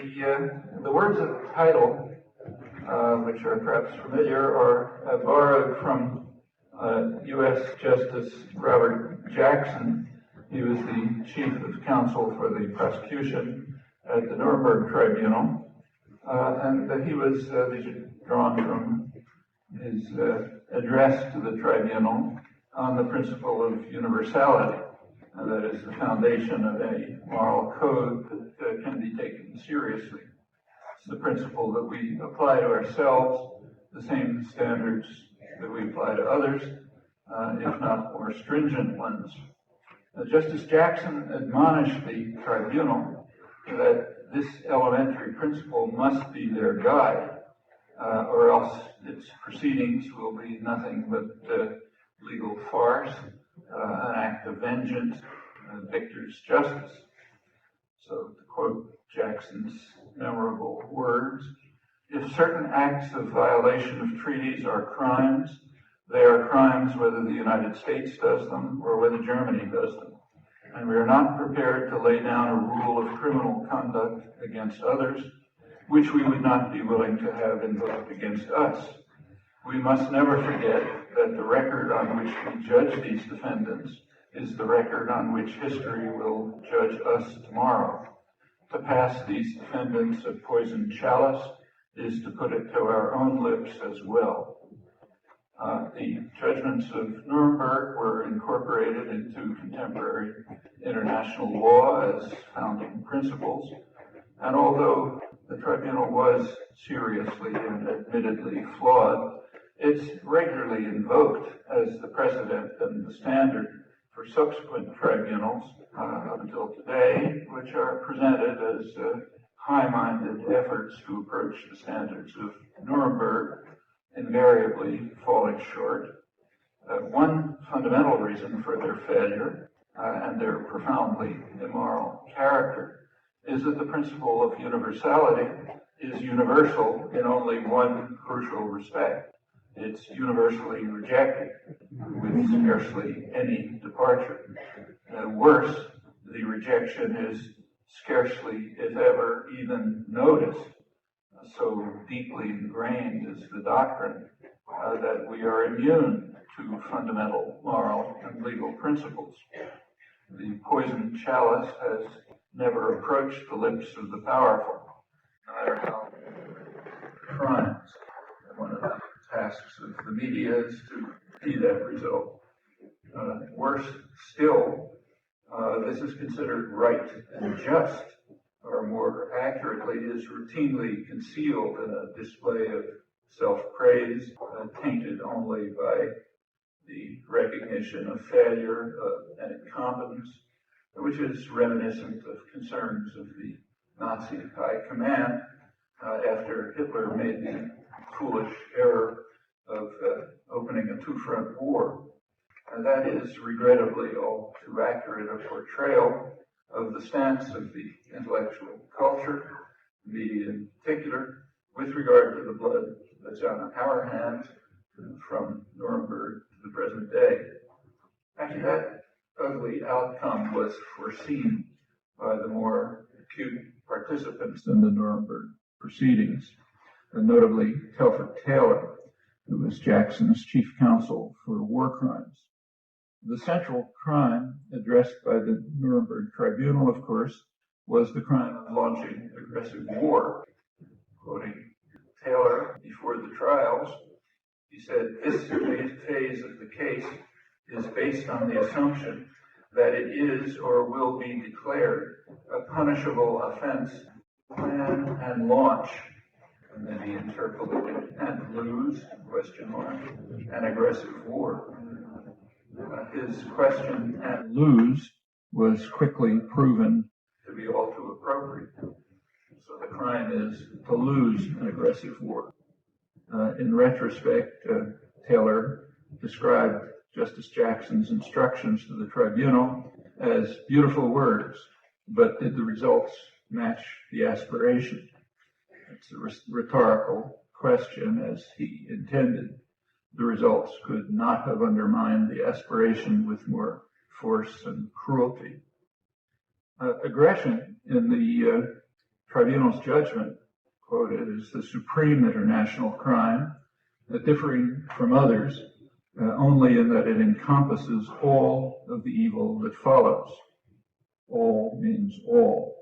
The words of the title, which are perhaps familiar, are borrowed from U.S. Justice Robert Jackson. He was the chief of counsel for the prosecution at the Nuremberg Tribunal, and these are drawn from his address to the tribunal on the principle of universality. That is the foundation of any moral code that can be taken seriously. It's the principle that we apply to ourselves, the same standards that we apply to others, if not more stringent ones. Justice Jackson admonished the tribunal that this elementary principle must be their guide, or else its proceedings will be nothing but legal farce, an act of vengeance, victor's justice. So, to quote Jackson's memorable words, if certain acts of violation of treaties are crimes, they are crimes whether the United States does them or whether Germany does them. And we are not prepared to lay down a rule of criminal conduct against others, which we would not be willing to have invoked against us. We must never forget that the record on which we judge these defendants is the record on which history will judge us tomorrow. To pass these defendants a poisoned chalice is to put it to our own lips as well. The judgments of Nuremberg were incorporated into contemporary international law as founding principles, and although the tribunal was seriously and admittedly flawed, it's regularly invoked as the precedent and the standard for subsequent tribunals up until today, which are presented as high-minded efforts to approach the standards of Nuremberg, invariably falling short. One fundamental reason for their failure and their profoundly immoral character is that the principle of universality is universal in only one crucial respect. It's universally rejected with scarcely any departure. Worse, the rejection is scarcely, if ever, even noticed. So deeply ingrained is the doctrine that we are immune to fundamental moral and legal principles. The poisoned chalice has never approached the lips of the powerful, no matter how crimes. One of the tasks of the media is to see that result. Worse still, this is considered right and just, or more accurately, is routinely concealed in a display of self-praise, tainted only by the recognition of failure and incompetence, which is reminiscent of concerns of the Nazi high command after Hitler made the foolish error of opening a two-front war. And that is regrettably all too accurate a portrayal of the stance of the intellectual culture, the media in particular, with regard to the blood that's on our hands from Nuremberg to the present day. Actually, that ugly outcome was foreseen by the more acute participants in the Nuremberg proceedings, and notably Telford Taylor, who was Jackson's chief counsel for war crimes. The central crime addressed by the Nuremberg Tribunal, of course, was the crime of launching aggressive war. Quoting Taylor before the trials, he said, "This phase of the case is based on the assumption that it is or will be declared a punishable offense, plan and launch," and then he interpolated, "and lose, an aggressive war." His question, "and lose," was quickly proven to be all too appropriate. So the crime is to lose an aggressive war. In retrospect, Taylor described Justice Jackson's instructions to the tribunal as beautiful words, but did the results match the aspiration? It's a rhetorical question, as he intended. The results could not have undermined the aspiration with more force and cruelty. Aggression in the tribunal's judgment, quoted, is the supreme international crime, differing from others only in that it encompasses all of the evil that follows. All means all.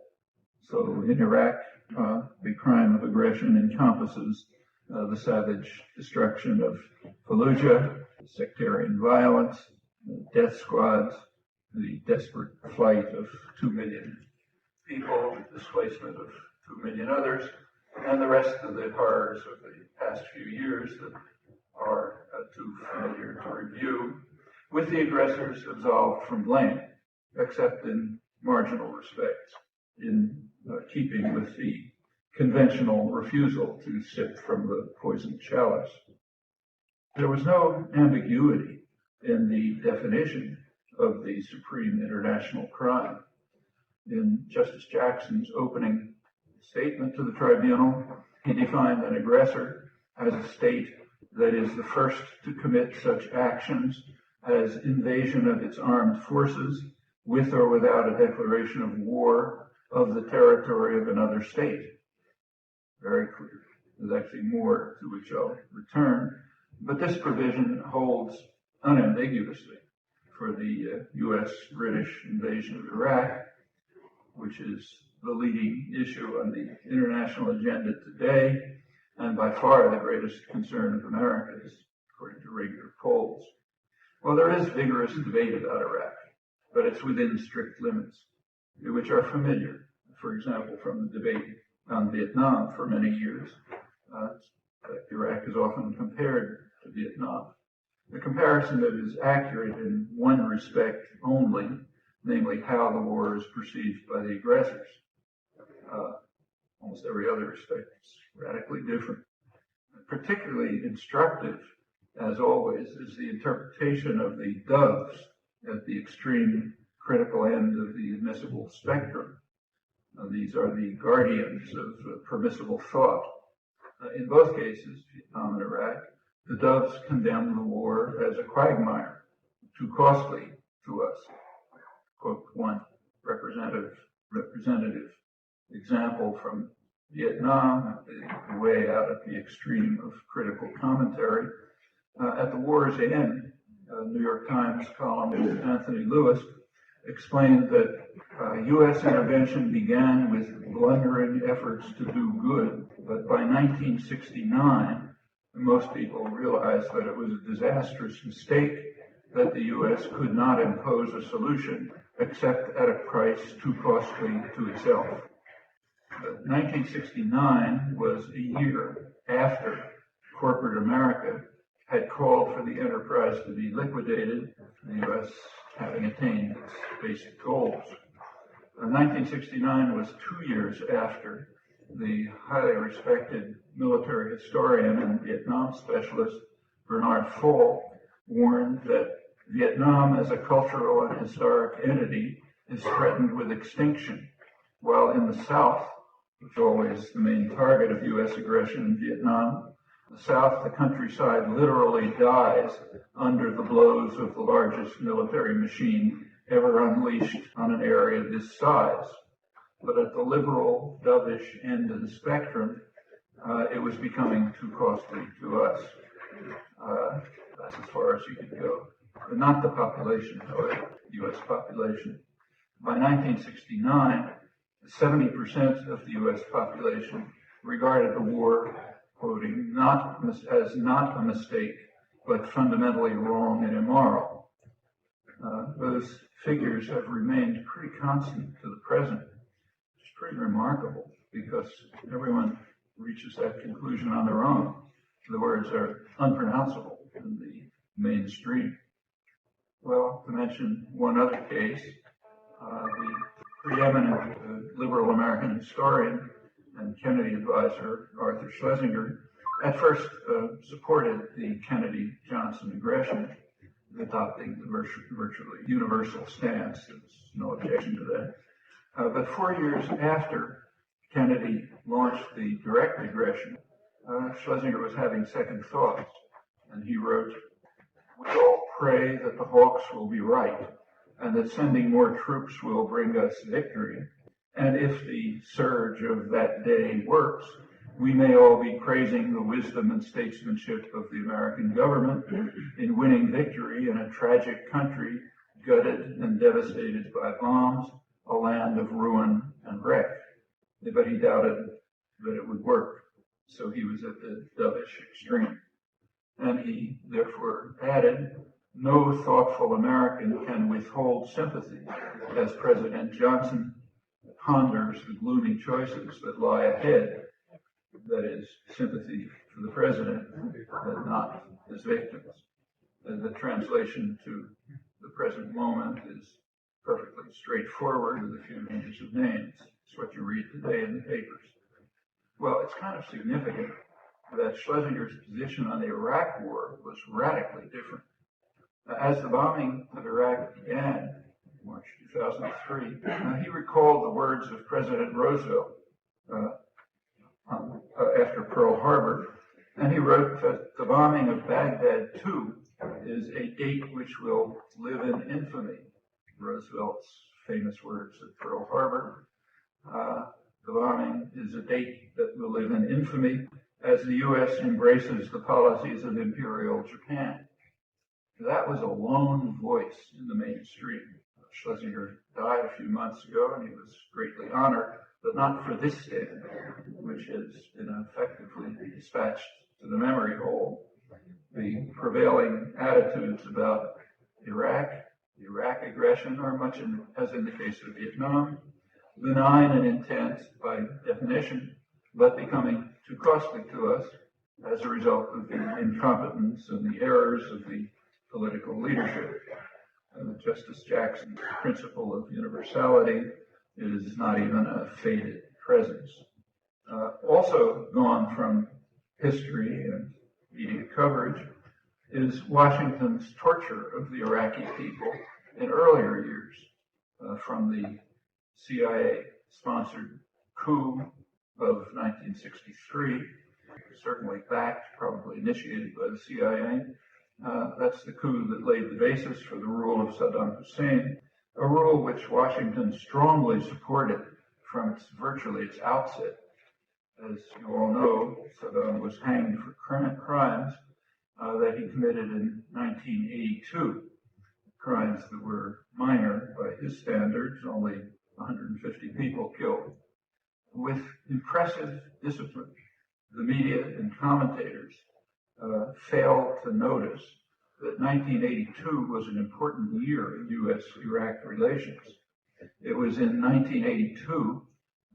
So in Iraq, the crime of aggression encompasses the savage destruction of Fallujah, sectarian violence, death squads, the desperate flight of 2 million people, displacement of 2 million others, and the rest of the horrors of the past few years that are too familiar to review, with the aggressors absolved from blame, except in marginal respects, in keeping with the conventional refusal to sip from the poisoned chalice. There was no ambiguity in the definition of the supreme international crime. In Justice Jackson's opening statement to the tribunal, he defined an aggressor as a state that is the first to commit such actions as invasion of its armed forces with or without a declaration of war of the territory of another state. Very clear. There's actually more to which I'll return, but this provision holds unambiguously for the U.S.-British invasion of Iraq, which is the leading issue on the international agenda today, and by far the greatest concern of Americans, according to regular polls. Well, there is vigorous debate about Iraq, but it's within strict limits, which are familiar, for example, from the debate on Vietnam for many years. Iraq is often compared to Vietnam. The comparison that is accurate in one respect only, namely how the war is perceived by the aggressors. Almost every other respect is radically different. Particularly instructive, as always, is the interpretation of the doves at the extreme critical end of the admissible spectrum. These are the guardians of permissible thought. In both cases, Vietnam and Iraq, the doves condemn the war as a quagmire, too costly to us. Quote one representative example from Vietnam, the way out at the extreme of critical commentary. At the war's end, New York Times columnist Anthony Lewis explained that U.S. intervention began with blundering efforts to do good, but by 1969, most people realized that it was a disastrous mistake, that the U.S. could not impose a solution except at a price too costly to itself. 1969 was a year after corporate America had called for the enterprise to be liquidated, the U.S. having attained its basic goals. 1969 was 2 years after the highly respected military historian and Vietnam specialist Bernard Fall warned that Vietnam as a cultural and historic entity is threatened with extinction, while in the South, which is always the main target of U.S. aggression in Vietnam, the South, the countryside literally dies under the blows of the largest military machine ever unleashed on an area this size. But at the liberal, dovish end of the spectrum, it was becoming too costly to us. That's as far as you could go. But not the population, however, U.S. population. By 1969, 70% of the U.S. population regarded the war, quoting, as not a mistake, but fundamentally wrong and immoral. Those figures have remained pretty constant to the present. It's pretty remarkable because everyone reaches that conclusion on their own. The words are unpronounceable in the mainstream. Well, to mention one other case, the preeminent liberal American historian and Kennedy advisor, Arthur Schlesinger, at first supported the Kennedy-Johnson aggression, adopting the virtually universal stance. There was no objection to that. But 4 years after Kennedy launched the direct aggression, Schlesinger was having second thoughts, and he wrote, "We all pray that the Hawks will be right, and that sending more troops will bring us victory, And if the surge of that day works, we may all be praising the wisdom and statesmanship of the American government in winning victory in a tragic country gutted and devastated by bombs, a land of ruin and wreck. But he doubted that it would work, so he was at the dovish extreme. And he therefore added, no thoughtful American can withhold sympathy as President Johnson ponders the gloomy choices that lie ahead. That is, sympathy for the president, but not his victims. And the translation to the present moment is perfectly straightforward with a few changes of names. It's what you read today in the papers. Well, it's kind of significant that Schlesinger's position on the Iraq War was radically different. As the bombing of Iraq began, March 2003, he recalled the words of President Roosevelt after Pearl Harbor, and he wrote that the bombing of Baghdad, too, is a date which will live in infamy. Roosevelt's famous words at Pearl Harbor. The bombing is a date that will live in infamy as the U.S. embraces the policies of Imperial Japan. That was a lone voice in the mainstream. Schlesinger died a few months ago, and he was greatly honored, but not for this stand, which has been effectively dispatched to the memory hole. The prevailing attitudes about Iraq, Iraq aggression are much as in the case of Vietnam, benign and intense by definition, but becoming too costly to us as a result of the incompetence and the errors of the political leadership. Justice Jackson's principle of universality is not even a faded presence. Also gone from history and media coverage is Washington's torture of the Iraqi people in earlier years, from the CIA-sponsored coup of 1963, certainly backed, probably initiated by the CIA. That's the coup that laid the basis for the rule of Saddam Hussein, a rule which Washington strongly supported from virtually its outset. As you all know, Saddam was hanged for crimes that he committed in 1982, crimes that were minor by his standards, only 150 people killed. With impressive discipline, the media and commentators failed to notice that 1982 was an important year in U.S.-Iraq relations. It was in 1982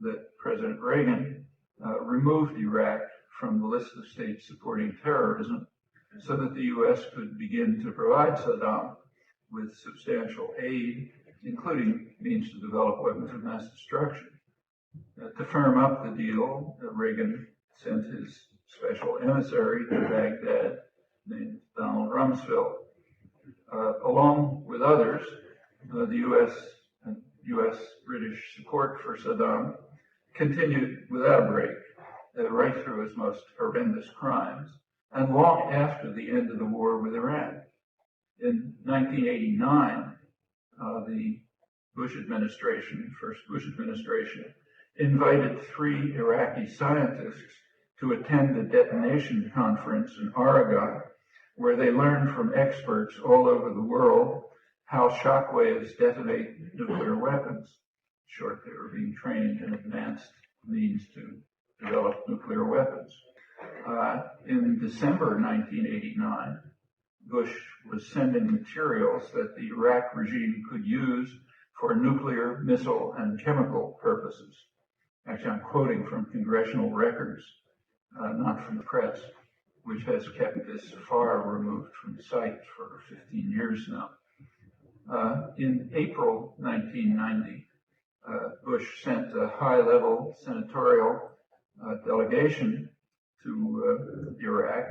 that President Reagan removed Iraq from the list of states supporting terrorism so that the U.S. could begin to provide Saddam with substantial aid, including means to develop weapons of mass destruction. To firm up the deal, Reagan sent his special emissary to Baghdad named Donald Rumsfeld. Along with others, the U.S. and U.S.-British support for Saddam continued without a break, right through his most horrendous crimes, and long after the end of the war with Iran. In 1989, the Bush administration, first Bush administration, invited 3 Iraqi scientists to attend a detonation conference in Oregon, where they learned from experts all over the world how shockwaves detonate nuclear weapons. In short, they were being trained in advanced means to develop nuclear weapons. In December 1989, Bush was sending materials that the Iraq regime could use for nuclear, missile, and chemical purposes. Actually, I'm quoting from congressional records, not from the press, which has kept this far removed from sight for 15 years now. In April 1990, Bush sent a high-level senatorial delegation to Iraq,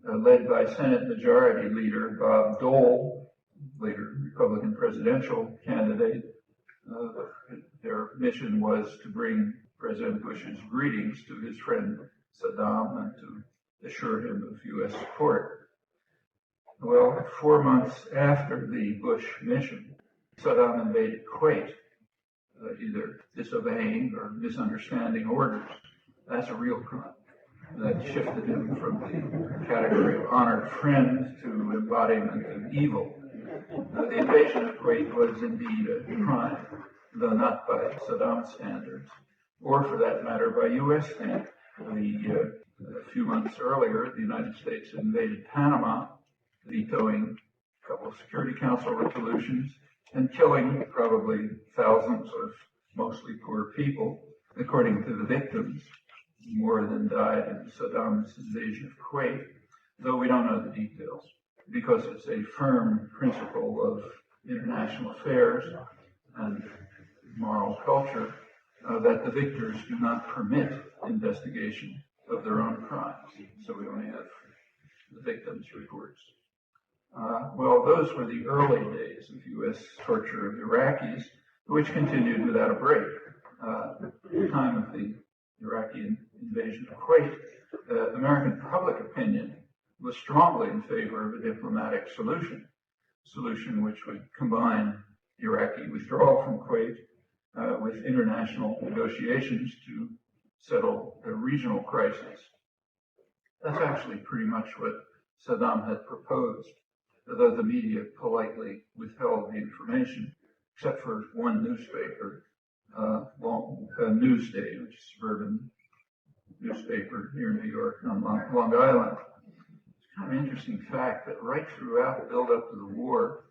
led by Senate Majority Leader Bob Dole, later Republican presidential candidate. Their mission was to bring President Bush's greetings to his friend Saddam and to assure him of U.S. support. Well, 4 months after the Bush mission, Saddam invaded Kuwait. either disobeying or misunderstanding orders. That's a real crime. That shifted him from the category of honored friend to embodiment of evil. The invasion of Kuwait was indeed a crime, though not by Saddam standards, or for that matter by U.S. standards. A few months earlier, the United States invaded Panama, vetoing a couple of Security Council resolutions and killing probably thousands of mostly poor people. According to the victims, more than died in Saddam's invasion of Kuwait, though we don't know the details, because it's a firm principle of international affairs and moral culture that the victors do not permit investigation of their own crimes. So we only have the victims' reports. Well, those were the early days of U.S. torture of Iraqis, which continued without a break. At the time of the Iraqi invasion of Kuwait, American public opinion was strongly in favor of a diplomatic solution which would combine Iraqi withdrawal from Kuwait with international negotiations to settle the regional crisis. That's actually pretty much what Saddam had proposed, though the media politely withheld the information, except for one newspaper, Newsday, which is a suburban newspaper near New York on Long Island. It's kind of an interesting fact that right throughout the build-up to the war,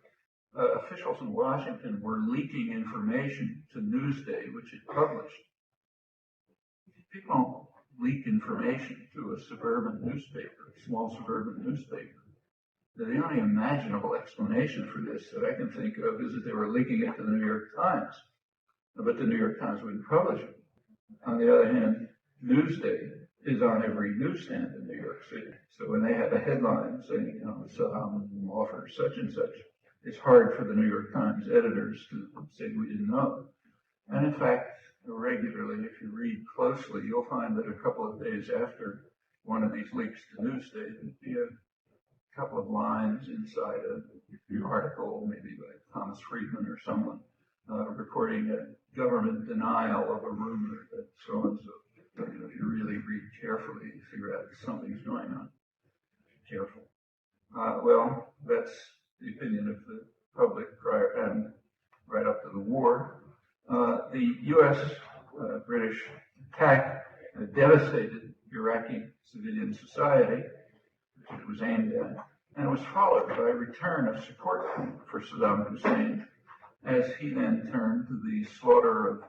officials in Washington were leaking information to Newsday, which it published. People don't leak information to a suburban newspaper, a small suburban newspaper. The only imaginable explanation for this that I can think of is that they were leaking it to the New York Times, but the New York Times wouldn't publish it. On the other hand, Newsday is on every newsstand in New York City. So when they have a headline saying, Saddam offers such and such, it's hard for the New York Times editors to say we didn't know. And in fact, regularly, if you read closely, you'll find that a couple of days after one of these leaks to Newsday, there'd be a couple of lines inside an article, maybe by Thomas Friedman or someone, reporting a government denial of a rumor that so-and-so. But if you really read carefully, you figure out that something's going on. Careful. Well, that's the opinion of the public prior and right up to the war. The U.S.-British attack devastated Iraqi civilian society, which it was aimed at, and was followed by a return of support for Saddam Hussein, as he then turned to the slaughter of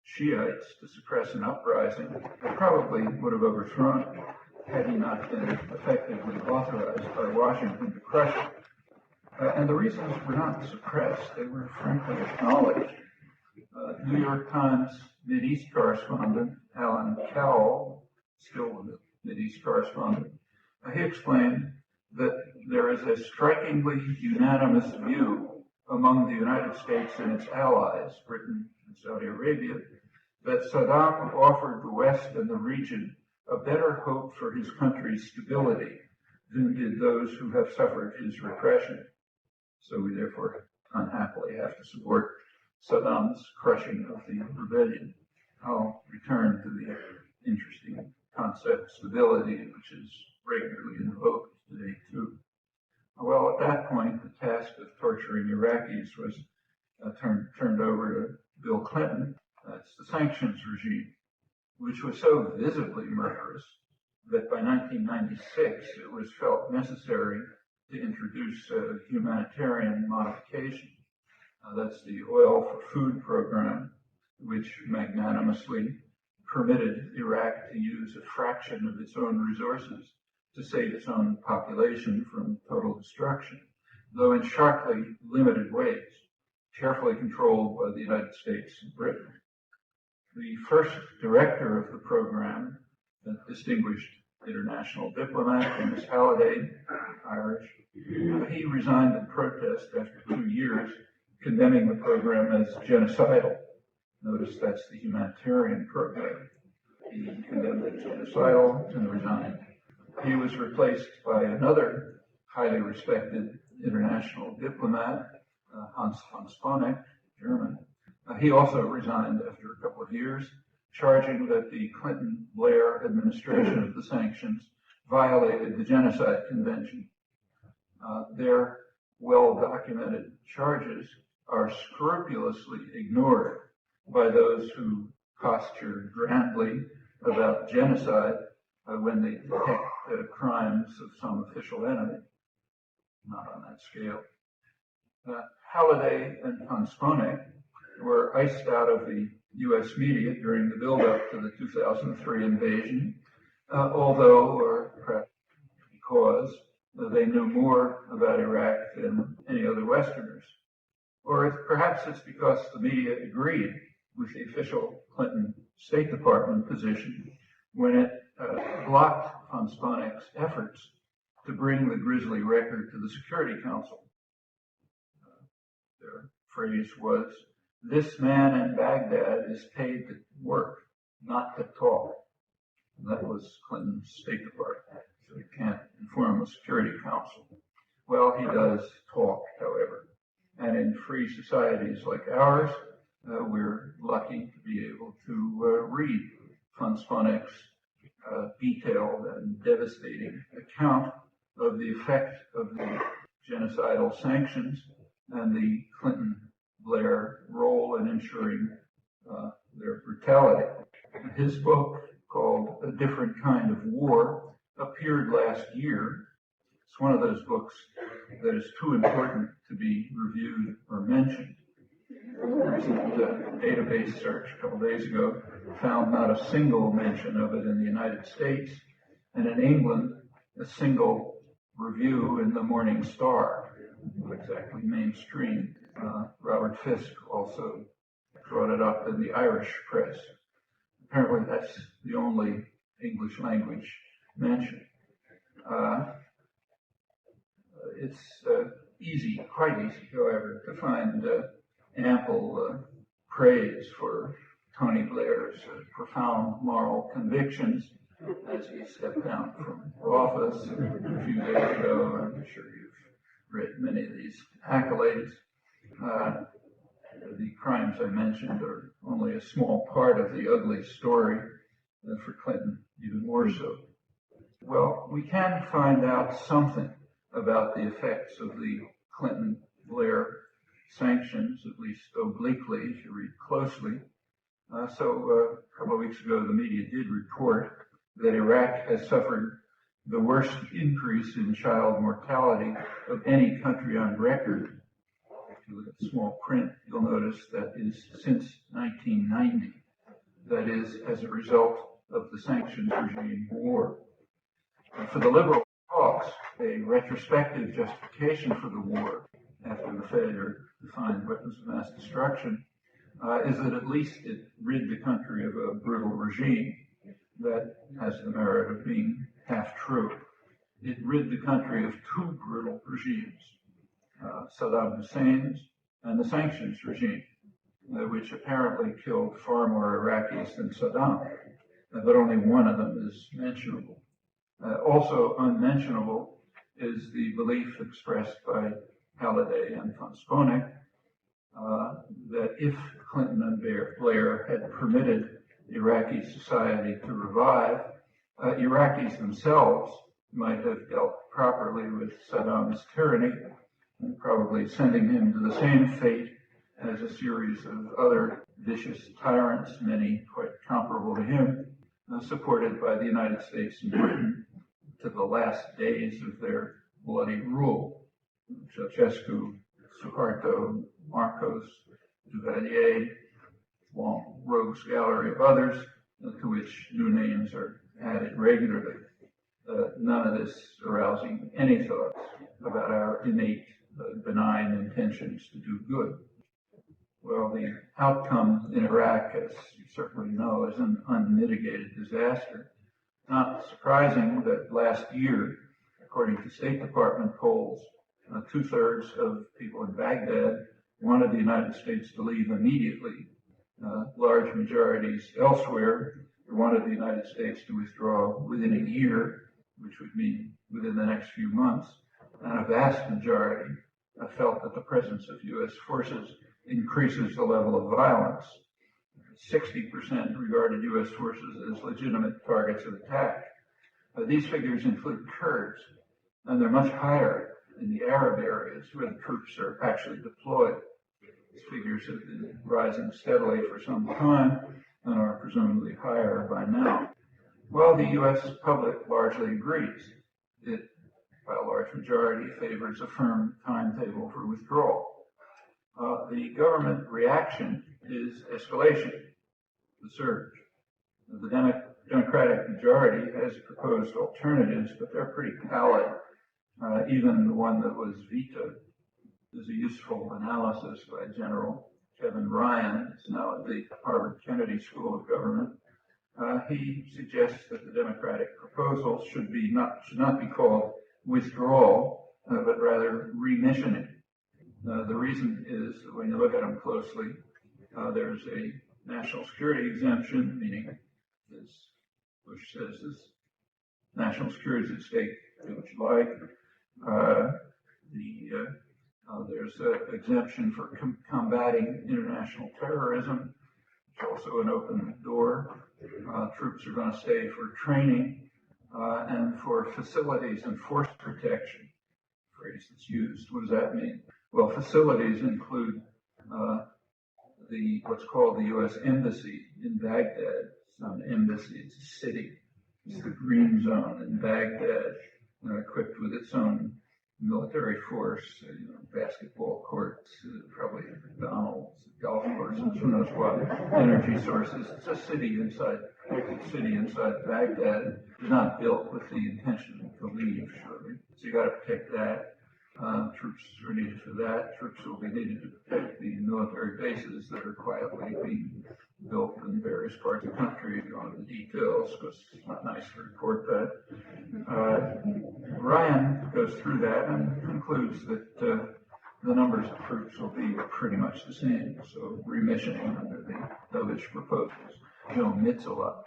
Shiites to suppress an uprising that probably would have overthrown it had he not been effectively authorized by Washington to crush it. And the reasons were not suppressed, they were frankly acknowledged. New York Times Mideast correspondent Alan Cowell, still the Mideast correspondent, he explained that there is a strikingly unanimous view among the United States and its allies, Britain and Saudi Arabia, that Saddam offered the West and the region a better hope for his country's stability than did those who have suffered his repression. So we therefore unhappily have to support Saddam's crushing of the rebellion. I'll return to the interesting concept stability, which is regularly invoked today too. Well, at that point, the task of torturing Iraqis was turned over to Bill Clinton. That's the sanctions regime, which was so visibly murderous that by 1996 it was felt necessary to introduce a humanitarian modification. That's the Oil for Food program, which magnanimously permitted Iraq to use a fraction of its own resources to save its own population from total destruction, though in sharply limited ways, carefully controlled by the United States and Britain. The first director of the program, a distinguished international diplomat, Dennis Halliday, Irish, he resigned in protest after 2 years, condemning the program as genocidal. Notice that's the humanitarian program. He condemned it genocidal and resigned. He was replaced by another highly respected international diplomat, Hans von Sponeck, German, He also resigned after a couple of years, charging that the Clinton-Blair administration of the sanctions violated the Genocide Convention. Their well-documented charges are scrupulously ignored by those who posture grandly about genocide when they detect crimes of some official enemy. Not on that scale. Halliday and von Sponeck were iced out of the U.S. media during the build-up to the 2003 invasion, although, or perhaps because, they knew more about Iraq than any other Westerners. Or perhaps it's because the media agreed with the official Clinton State Department position when it blocked von Sponeck's efforts to bring the grisly record to the Security Council. Their phrase was, "This man in Baghdad is paid to work, not to talk." And that was Clinton's State Department, so he can't inform the Security Council. Well, he does talk, however. And in free societies like ours, we're lucky to be able to read von Sponeck's detailed and devastating account of the effect of the genocidal sanctions and the Clinton-Blair role in ensuring their brutality. His book, called A Different Kind of War, appeared last year. It's one of those books that is too important to be reviewed or mentioned. A recent database search a couple days ago found not a single mention of it in the United States, and in England, a single review in the Morning Star, not exactly mainstream. Robert Fisk also brought it up in the Irish press. Apparently, that's the only English language mention. It's quite easy, however, to find ample praise for Tony Blair's profound moral convictions as he stepped down from office a few days ago. I'm sure you've read many of these accolades. The crimes I mentioned are only a small part of the ugly story, for Clinton even more so. Well, we can find out something about the effects of the Clinton-Blair sanctions, at least obliquely, if you read closely. So a couple of weeks ago, the media did report that Iraq has suffered the worst increase in child mortality of any country on record. If you look at the small print, you'll notice that is since 1990. That is, as a result of the sanctions regime war. For the liberal cause, a retrospective justification for the war, after the failure to find weapons of mass destruction, is that at least it rid the country of a brutal regime. That has the merit of being half true. It rid the country of two brutal regimes, Saddam Hussein's and the sanctions regime, which apparently killed far more Iraqis than Saddam, but only one of them is mentionable. Also unmentionable is the belief expressed by Halliday and von Sponeck that if Clinton and Blair had permitted Iraqi society to revive, Iraqis themselves might have dealt properly with Saddam's tyranny, and probably sending him to the same fate as a series of other vicious tyrants, many quite comparable to him, supported by the United States and Britain to the last days of their bloody rule. Ceausescu, Suharto, Marcos, Duvalier, long rogues gallery of others, to which new names are added regularly. None of this arousing any thoughts about our innate benign intentions to do good. Well, the outcome in Iraq, as you certainly know, is an unmitigated disaster. Not surprising that last year, according to State Department polls, 2/3 of people in Baghdad wanted the United States to leave immediately. Large majorities elsewhere wanted the United States to withdraw within a year, which would mean within the next few months. And a vast majority felt that the presence of U.S. forces increases the level of violence. 60% regarded U.S. forces as legitimate targets of attack. These figures include Kurds, and they're much higher in the Arab areas where the troops are actually deployed. These figures have been rising steadily for some time and are presumably higher by now. Well, the U.S. public largely agrees. It, by a large majority, favors a firm timetable for withdrawal. The government reaction is escalation, the surge. The Democratic majority has proposed alternatives, but they're pretty pallid. Even the one that was vetoed is a useful analysis by General Kevin Ryan, who's now at the Harvard Kennedy School of Government. He suggests that the Democratic proposal should not be called withdrawal, but rather remissioning. The reason is that when you look at them closely, there's a national security exemption, meaning, as Bush says, this national security is at stake, do what you like. There's an exemption for combating international terrorism, which is also an open door. Troops are going to stay for training and for facilities and force protection. Phrase that's used. What does that mean? Well, facilities include what's called the U.S. Embassy in Baghdad. It's not an embassy, it's a city. It's the Green Zone in Baghdad, equipped with its own military force, basketball courts, probably McDonald's, golf courses, who knows what, energy sources. It's a city inside Baghdad. It's not built with the intention to leave, surely. So you got to protect that. Troops are needed for that. Troops will be needed to protect the military bases that are quietly being built in various parts of the country. If you want the details, because it's not nice to report that. Ryan goes through that and concludes that the numbers of troops will be pretty much the same. So remissioning under the loudish proposals. He omits a lot.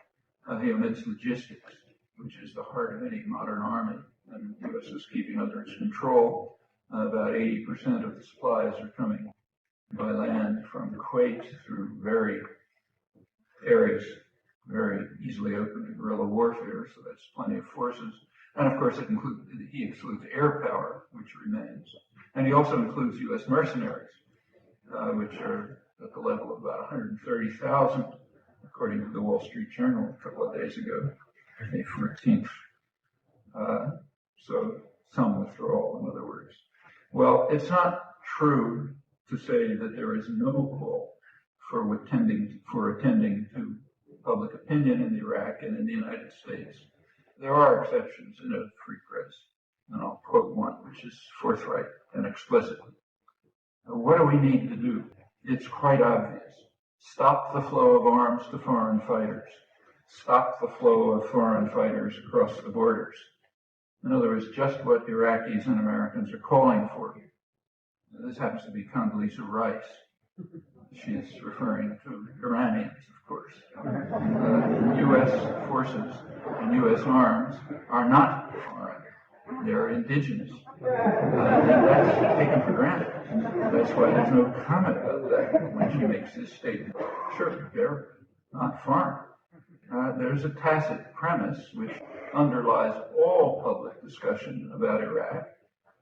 He omits logistics, which is the heart of any modern army. And the U.S. is keeping under its control. About 80% of the supplies are coming by land from Kuwait through areas very easily open to guerrilla warfare, so that's plenty of forces. And of course, he excludes air power, which remains. And he also includes U.S. mercenaries, which are at the level of about 130,000, according to the Wall Street Journal a couple of days ago, May 14th. So some withdrawal, in other words. Well, it's not true to say that there is no call for attending to public opinion in Iraq and in the United States. There are exceptions in a free press, and I'll quote one, which is forthright and explicit. What do we need to do? It's quite obvious. Stop the flow of arms to foreign fighters. Stop the flow of foreign fighters across the borders. In other words, just what Iraqis and Americans are calling for. This happens to be Condoleezza Rice. She's referring to Iranians, of course. U.S. forces and U.S. arms are not foreign. They're indigenous. And that's taken for granted. That's why there's no comment about that when she makes this statement. Sure, they're not foreign. There's a tacit premise which underlies all public discussion about Iraq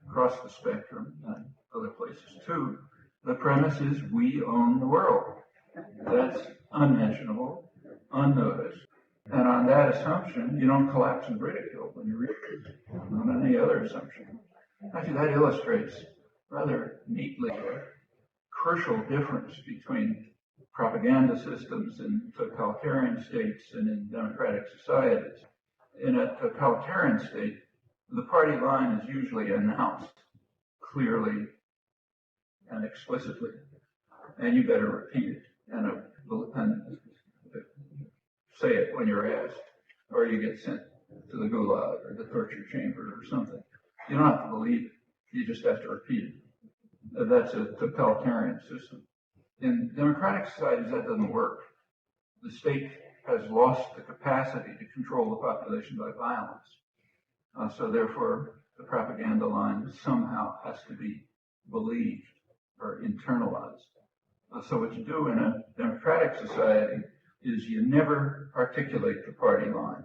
across the spectrum and other places too. The premise is we own the world. That's unmentionable, unnoticed. And on that assumption, you don't collapse and ridicule when you read it, not on any other assumption. Actually, that illustrates rather neatly a crucial difference between propaganda systems in totalitarian states and in democratic societies. In a totalitarian state, the party line is usually announced clearly and explicitly, and you better repeat it and say it when you're asked, or you get sent to the gulag or the torture chamber or something. You don't have to believe it, you just have to repeat it. That's a totalitarian system. In democratic societies, that doesn't work. The state has lost the capacity to control the population by violence. So therefore, the propaganda line somehow has to be believed or internalized. So what you do in a democratic society is you never articulate the party line.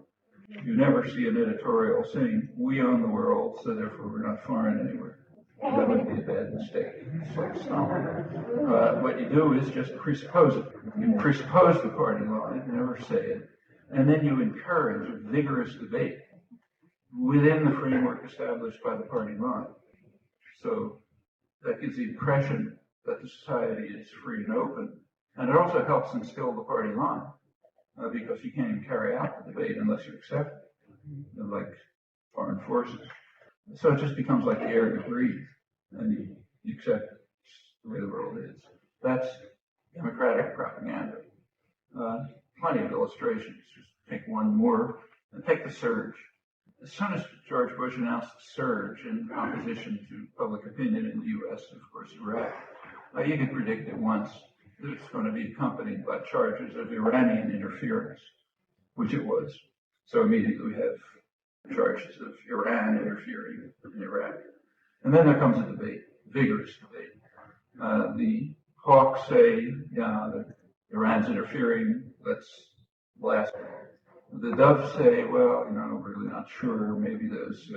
You never see an editorial saying, we own the world, so therefore we're not foreign anywhere. That would be a bad mistake. It's like Stalin. What you do is just presuppose it. You presuppose the party line, never say it, and then you encourage a vigorous debate within the framework established by the party line. So that gives the impression that the society is free and open, and it also helps instill the party line, because you can't even carry out the debate unless you accept it, like foreign forces. So it just becomes like the air you breathe, and you accept the way the world is. That's democratic propaganda. Plenty of illustrations. Just take one more, and take the surge. As soon as George Bush announced the surge in opposition to public opinion in the U.S., of course, Iraq, you could predict at once that it's going to be accompanied by charges of Iranian interference, which it was. So immediately we have charges of Iran interfering in Iraq. And then there comes a debate, vigorous debate. The hawks say, yeah, Iran's interfering, let's blast it. The doves say, well, we're really not sure, maybe those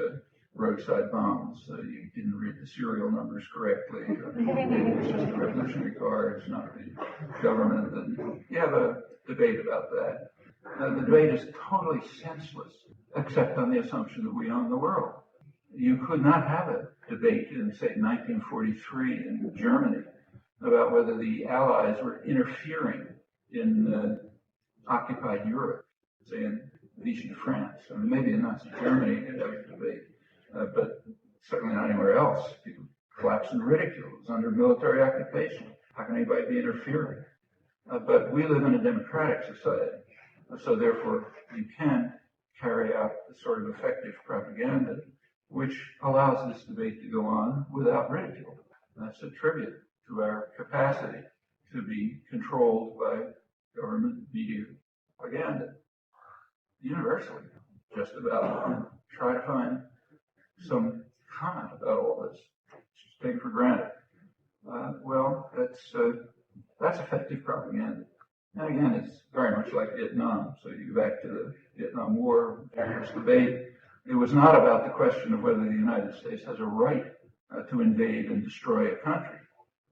roadside bombs, you didn't read the serial numbers correctly, or maybe it's just the Revolutionary Guards, not the government, and you have a debate about that. The debate is totally senseless, except on the assumption that we own the world. You could not have a debate in, say, 1943 in Germany about whether the Allies were interfering in occupied Europe, say in Vichy France. I mean, maybe in Nazi Germany you could have a debate, but certainly not anywhere else. People collapse in ridicule. It was under military occupation. How can anybody be interfering? But we live in a democratic society, so therefore you can carry out the sort of effective propaganda which allows this debate to go on without ridicule. That's a tribute to our capacity to be controlled by government media propaganda universally, just about, and try to find some comment about all this. Just take it for granted. Well, that's effective propaganda. And again, it's very much like Vietnam. So you go back to the Vietnam War, vigorous debate. It was not about the question of whether the United States has a right to invade and destroy a country.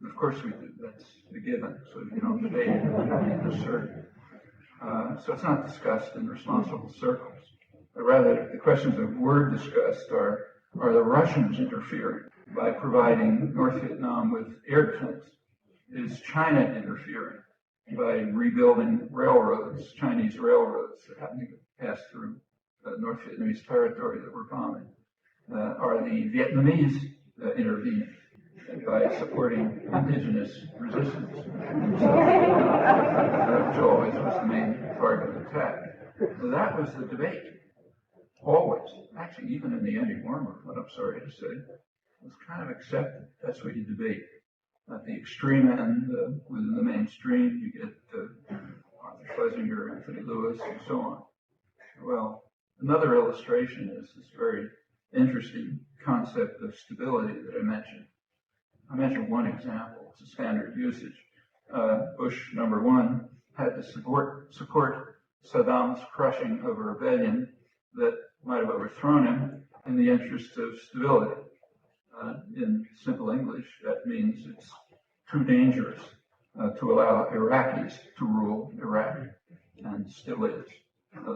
Of course we do. That's a given. So you don't debate it. You don't assert it. So it's not discussed in responsible circles. But rather, the questions that were discussed are the Russians interfering by providing North Vietnam with air defense? Is China interfering by rebuilding railroads, Chinese railroads that happen to pass through North Vietnamese territory that we're bombing? Are the Vietnamese intervening by supporting indigenous resistance, which always was the main target of attack? So that was the debate, always. Actually, even in the anti-war movement, I'm sorry to say, it was kind of accepted. That's what you debate. At the extreme end, within the mainstream, you get Arthur Schlesinger, Anthony Lewis, and so on. Well, another illustration is this very interesting concept of stability that I mentioned. I mentioned one example. It's a standard usage. Bush #1 had to support Saddam's crushing of a rebellion that might have overthrown him in the interest of stability. In simple English, that means it's too dangerous to allow Iraqis to rule Iraq, and still is.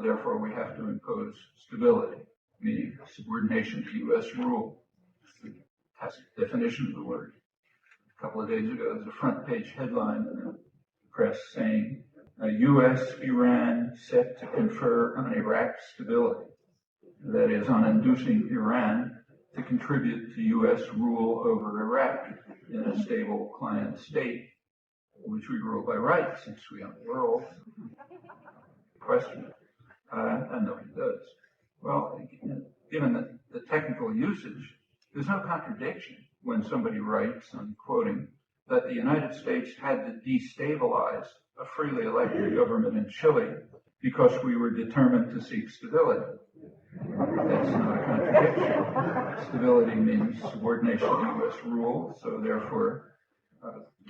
Therefore, we have to impose stability, meaning subordination to U.S. rule. It's the tacit definition of the word. A couple of days ago, there's a front page headline in the press saying, U.S.-Iran set to confer on Iraq stability. That is, on inducing Iran to contribute to U.S. rule over Iraq in a stable client state, which we rule by right since we own the world. Question. And nobody does. Well, given the technical usage, there's no contradiction when somebody writes, I'm quoting, that the United States had to destabilize a freely elected government in Chile because we were determined to seek stability. That's not a contradiction. Stability means subordination to U.S. rule, so therefore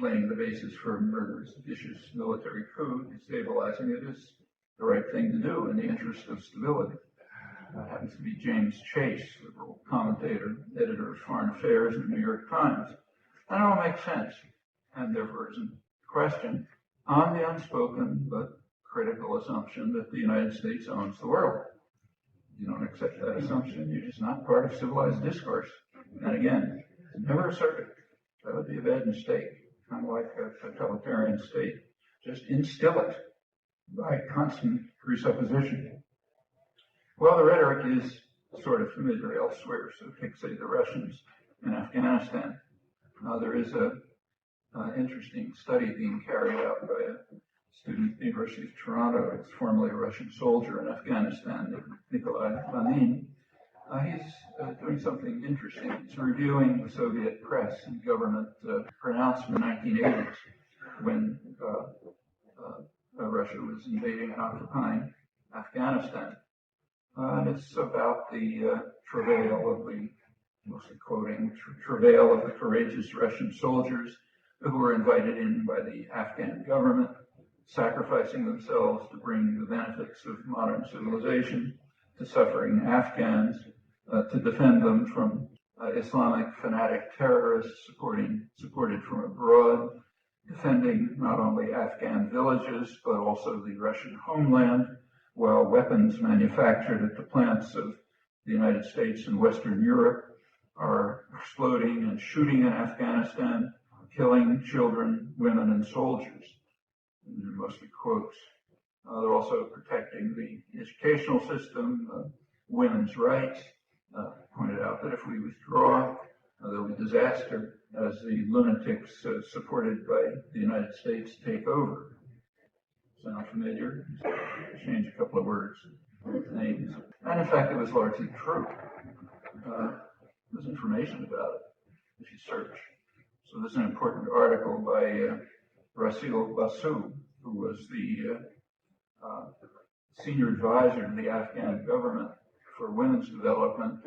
laying the basis for a murderous, vicious military coup, destabilizing it is the right thing to do in the interest of stability. Happens to be James Chase, liberal commentator, editor of Foreign Affairs in the New York Times. And it all makes sense, and therefore isn't a question, on the unspoken but critical assumption that the United States owns the world. You don't accept that assumption, you're just not part of civilized discourse. And again, never assert it. That would be a bad mistake, kind of like a totalitarian state. Just instill it by constant presupposition. Well, the rhetoric is sort of familiar elsewhere, so take, say, the Russians in Afghanistan. There is an interesting study being carried out by a student at the University of Toronto. Who was formerly a Russian soldier in Afghanistan, Nikolai Vanin. He's doing something interesting. He's reviewing the Soviet press and government pronouncement in the 1980s when Russia was invading and occupying Afghanistan. And it's about the travail of the, mostly quoting, travail of the courageous Russian soldiers who were invited in by the Afghan government, sacrificing themselves to bring the benefits of modern civilization to suffering Afghans, to defend them from Islamic fanatic terrorists supported from abroad, defending not only Afghan villages but also the Russian homeland, while weapons manufactured at the plants of the United States and Western Europe are exploding and shooting in Afghanistan, killing children, women, and soldiers. These are mostly quotes. They're also protecting the educational system, women's rights. Pointed out that if we withdraw, there'll be disaster as the lunatics supported by the United States take over. Sound familiar? Change a couple of words, names. And in fact, it was largely true. There's information about it if you search. So there's an important article by Rasil Basu, who was the senior advisor to the Afghan government for women's development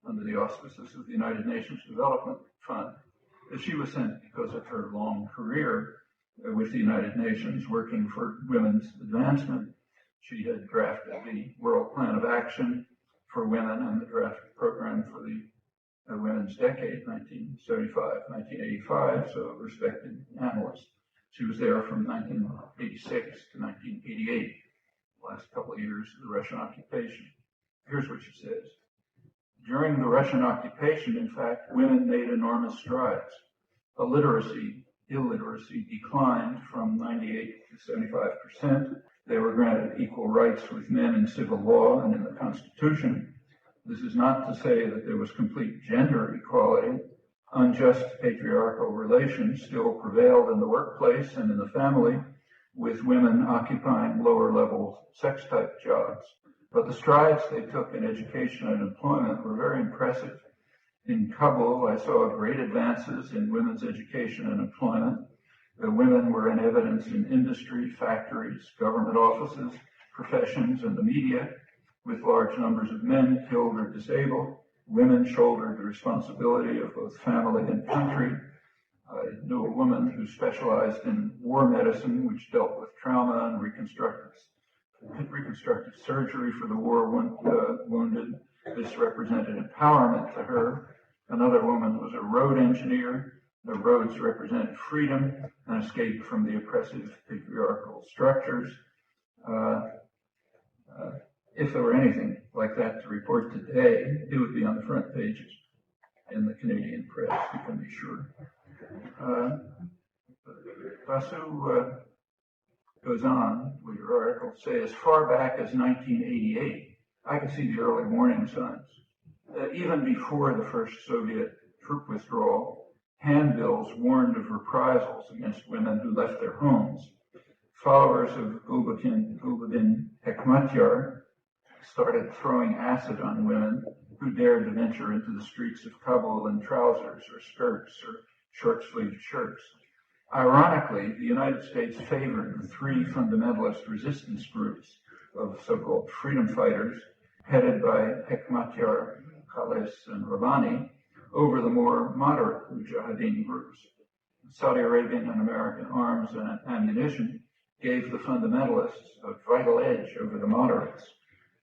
under the auspices of the United Nations Development Fund. She was sent because of her long career with the United Nations working for women's advancement. She had drafted the World Plan of Action for Women and the draft program for the Women's Decade, 1975-1985, so a respected analyst. She was there from 1986 to 1988, the last couple of years of the Russian occupation. Here's what she says. During the Russian occupation, in fact, women made enormous strides. Illiteracy declined from 98 to 75%. They were granted equal rights with men in civil law and in the Constitution. This is not to say that there was complete gender equality. Unjust patriarchal relations still prevailed in the workplace and in the family, with women occupying lower-level sex-type jobs. But the strides they took in education and employment were very impressive. In Kabul, I saw great advances in women's education and employment. The women were in evidence in industry, factories, government offices, professions, and the media. With large numbers of men killed or disabled, women shouldered the responsibility of both family and country. I knew a woman who specialized in war medicine, which dealt with trauma and reconstructive surgery for the war wounded. This represented empowerment to her. Another woman was a road engineer. The roads represented freedom and escape from the oppressive patriarchal structures. If there were anything like that to report today, it would be on the front pages in the Canadian press, you can be sure. Basu goes on with your article, say, as far back as 1988, I could see the early warning signs. Even before the first Soviet troop withdrawal, handbills warned of reprisals against women who left their homes. Followers of Gulbuddin Hekmatyar started throwing acid on women who dared to venture into the streets of Kabul in trousers or skirts or short-sleeved shirts. Ironically, the United States favored the three fundamentalist resistance groups of so-called freedom fighters, headed by Hekmatyar, Chalice, and Rabbani, over the more moderate Mujahideen groups. Saudi Arabian and American arms and ammunition gave the fundamentalists a vital edge over the moderates.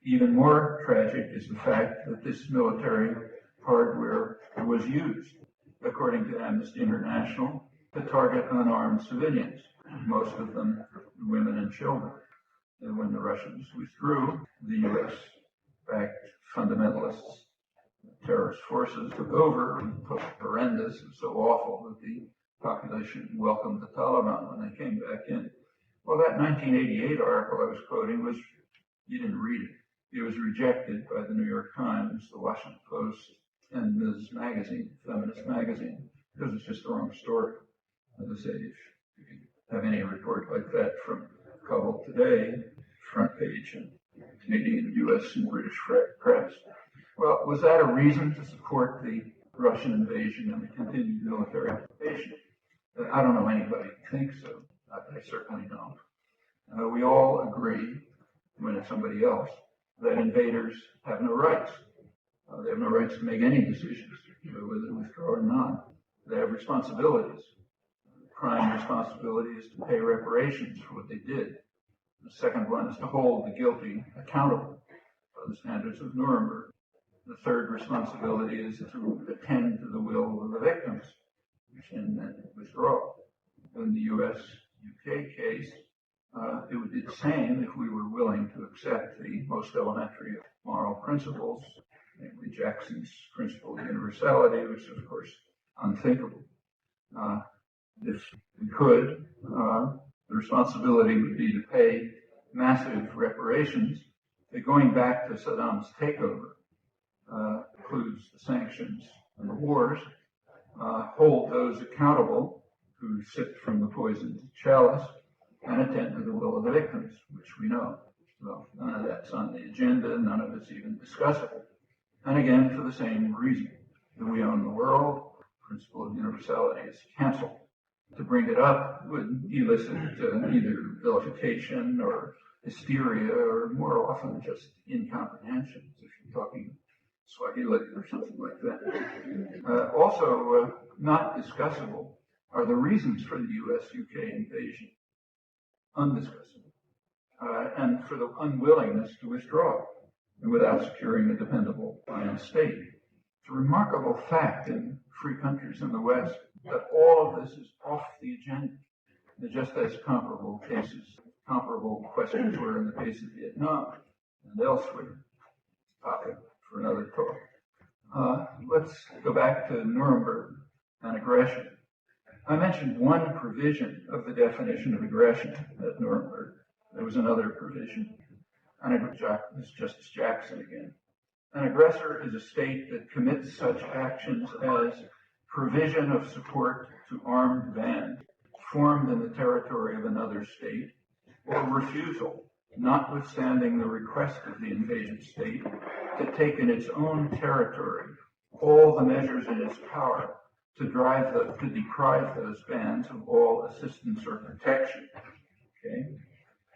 Even more tragic is the fact that this military hardware was used, according to Amnesty International, to target unarmed civilians, most of them women and children. And when the Russians withdrew, the U.S.-backed fundamentalists, terrorist forces, took over and put horrendous and so awful that the population welcomed the Taliban when they came back in. Well, that 1988 article I was quoting you didn't read it. It was rejected by the New York Times, the Washington Post, and Ms. Magazine, Feminist Magazine, because it's just the wrong story. As I say, if you have any report like that from Kabul Today, front page in Canadian, U.S., and British press. Well, was that a reason to support the Russian invasion and the continued military occupation? I don't know anybody who thinks so. I certainly don't. We all agree, when it's somebody else, that invaders have no rights. They have no rights to make any decisions, whether to withdraw or not. They have responsibilities. The prime responsibility is to pay reparations for what they did. The second one is to hold the guilty accountable by the standards of Nuremberg. The third responsibility is to attend to the will of the victims and then withdraw. In the U.S.-UK case, it would be the same if we were willing to accept the most elementary of moral principles, namely Jackson's principle of universality, which is, of course, unthinkable. If we could, the responsibility would be to pay massive reparations. Going back to Saddam's takeover, includes the sanctions and the wars, hold those accountable who sip from the poisoned chalice, and attend to the will of the victims, which we know. Well, none of that's on the agenda, none of it's even discussable. And again, for the same reason, that we own the world, the principle of universality is canceled. To bring it up would elicit either vilification or hysteria, or more often just incomprehension, if you're talking Swahili or something like that. Also, not discussable are the reasons for the U.S.-UK invasion. Undiscussable. And for the unwillingness to withdraw without securing a dependable client state. It's a remarkable fact in free countries in the West that all of this is off the agenda, just as comparable questions were in the case of Vietnam and elsewhere. Topic for another talk. Let's go back to Nuremberg and aggression. I mentioned one provision of the definition of aggression at Nuremberg. There was another provision, and it's Justice Jackson again. An aggressor is a state that commits such actions as provision of support to armed bands formed in the territory of another state, or refusal, notwithstanding the request of the invaded state, to take in its own territory all the measures in its power to deprive those bands of all assistance or protection. Okay?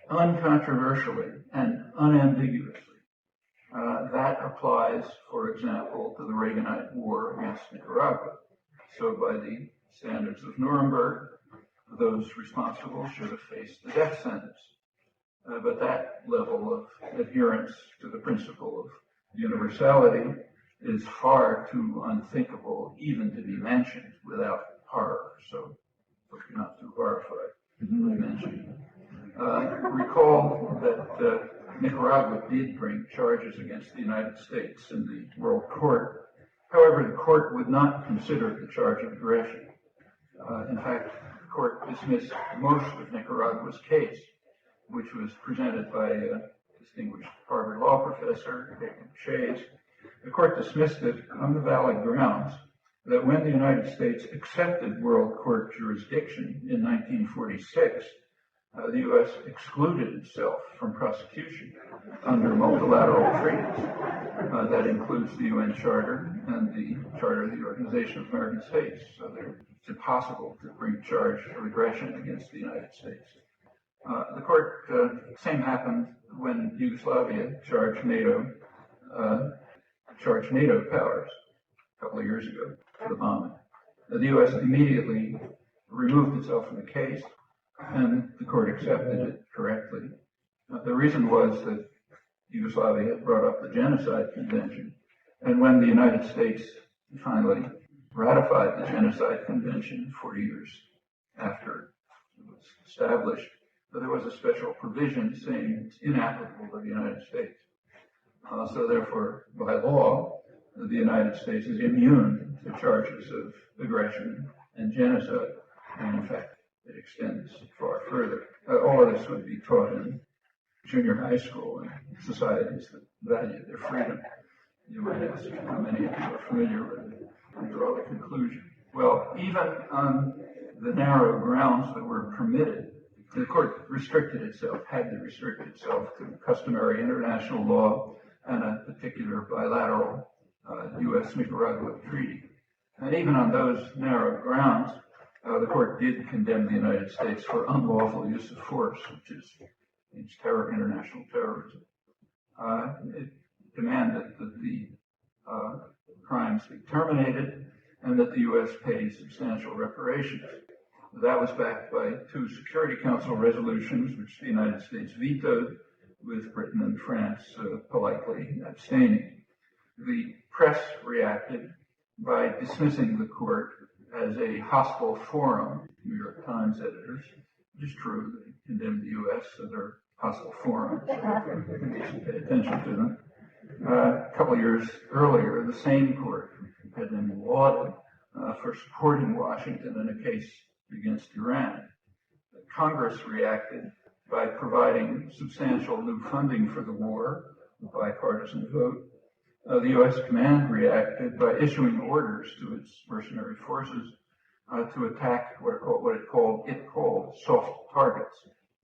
Uncontroversially and unambiguously, that applies, for example, to the Reaganite War against Nicaragua. So by the standards of Nuremberg, those responsible should have faced the death sentence. But that level of adherence to the principle of universality is far too unthinkable even to be mentioned without horror. So hope you're not too horrified to mention. Recall that Nicaragua did bring charges against the United States in the World Court. However, the court would not consider the charge of aggression. In fact, the court dismissed most of Nicaragua's case, which was presented by a distinguished Harvard law professor, David Shays. The court dismissed it on the valid grounds that when the United States accepted World Court jurisdiction in 1946, the U.S. excluded itself from prosecution under multilateral treaties. That includes the UN Charter and the Charter of the Organization of American States. So it's impossible to bring a charge of aggression against the United States. The court, same happened when Yugoslavia charged NATO powers a couple of years ago for the bombing. The U.S. immediately removed itself from the case, and the court accepted it correctly. The reason was that Yugoslavia had brought up the Genocide Convention, and when the United States finally ratified the Genocide Convention 40 years after it was established, there was a special provision saying it's inapplicable to the United States. So therefore, by law, the United States is immune to charges of aggression and genocide, and in fact, it extends far further. All of this would be taught in junior high school in societies that value their freedom. You might ask how many of you are familiar with it and draw the conclusion. Well, even on the narrow grounds that were permitted, the court restricted itself, had to restrict itself to customary international law and a particular bilateral U.S.-Nicaragua treaty. And even on those narrow grounds, the court did condemn the United States for unlawful use of force, which means international terrorism. It demanded that the crimes be terminated and that the U.S. pay substantial reparations. That was backed by 2 Security Council resolutions, which the United States vetoed, with Britain and France politely abstaining. The press reacted by dismissing the court as a hostile forum. New York Times editors, which is true, they condemned the U.S., so they're hostile forums, so you should pay attention to them. A couple of years earlier, the same court had been lauded for supporting Washington in a case against Iran. Congress reacted by providing substantial new funding for the war, a bipartisan vote. The U.S. command reacted by issuing orders to its mercenary forces to attack what it called soft targets.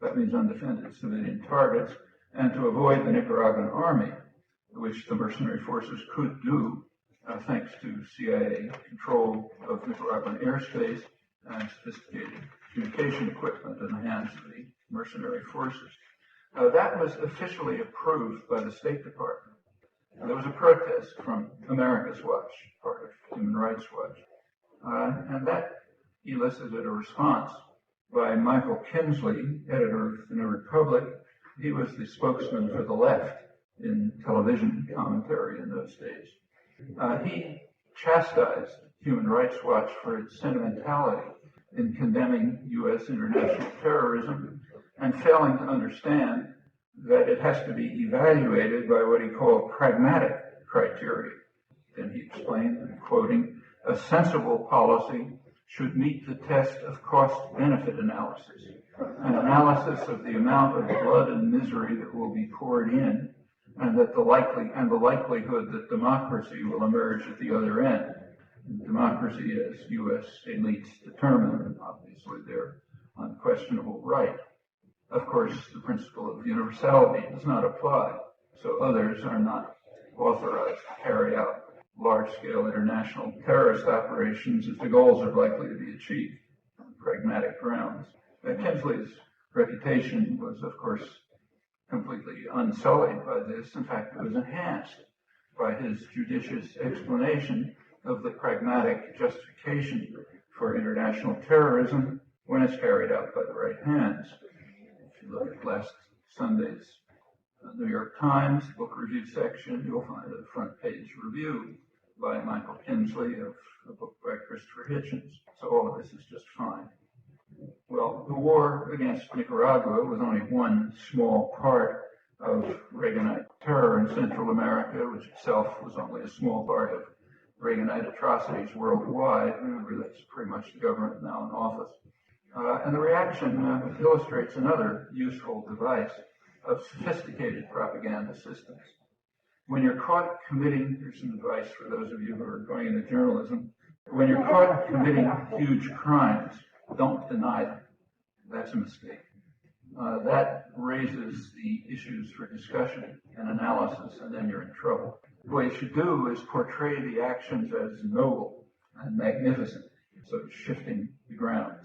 That means undefended civilian targets, and to avoid the Nicaraguan army, which the mercenary forces could do thanks to CIA control of Nicaraguan airspace and sophisticated communication equipment in the hands of the mercenary forces. That was officially approved by the State Department. There was a protest from America's Watch, part of Human Rights Watch, and that elicited a response by Michael Kinsley, editor of The New Republic. He was the spokesman for the left in television commentary in those days. He chastised Human Rights Watch for its sentimentality in condemning U.S. international terrorism and failing to understand that it has to be evaluated by what he called pragmatic criteria. Then he explained, quoting, "A sensible policy should meet the test of cost-benefit analysis, an analysis of the amount of blood and misery that will be poured in, and the likelihood that democracy will emerge at the other end." Democracy, as U.S. elites determine, and obviously their unquestionable right. Of course, the principle of universality does not apply, so others are not authorized to carry out large-scale international terrorist operations if the goals are likely to be achieved on pragmatic grounds. Kinsley's reputation was, of course, completely unsullied by this. In fact, it was enhanced by his judicious explanation of the pragmatic justification for international terrorism when it's carried out by the right hands. If you look at last Sunday's New York Times book review section, you'll find a front page review by Michael Kinsley of a book by Christopher Hitchens. So all of this is just fine. Well, the war against Nicaragua was only one small part of Reaganite terror in Central America, which itself was only a small part of Reaganite atrocities worldwide. Remember, that's pretty much the government now in office. And the reaction illustrates another useful device of sophisticated propaganda systems. When you're caught committing, here's some advice for those of you who are going into journalism, when you're caught committing huge crimes, don't deny them. That's a mistake. That raises the issues for discussion and analysis, and then you're in trouble. What you should do is portray the actions as noble and magnificent, so shifting the grounds.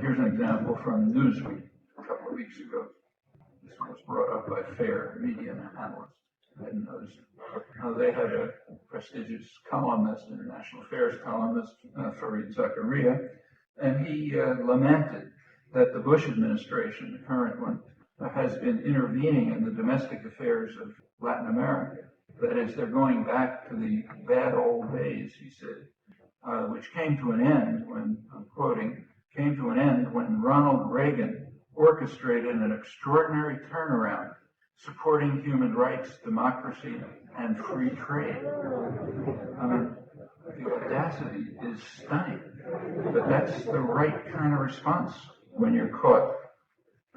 Here's an example from Newsweek a couple of weeks ago. This one was brought up by Fair Media Analyst. I hadn't noticed it. They had a prestigious columnist, international affairs columnist, Fareed Zakaria, And he lamented that the Bush administration, the current one, has been intervening in the domestic affairs of Latin America. That is, they're going back to the bad old days, he said, which came to an end when, I'm quoting, came to an end when Ronald Reagan orchestrated an extraordinary turnaround supporting human rights, democracy, and free trade. I mean, the audacity is stunning, but that's the right kind of response when you're caught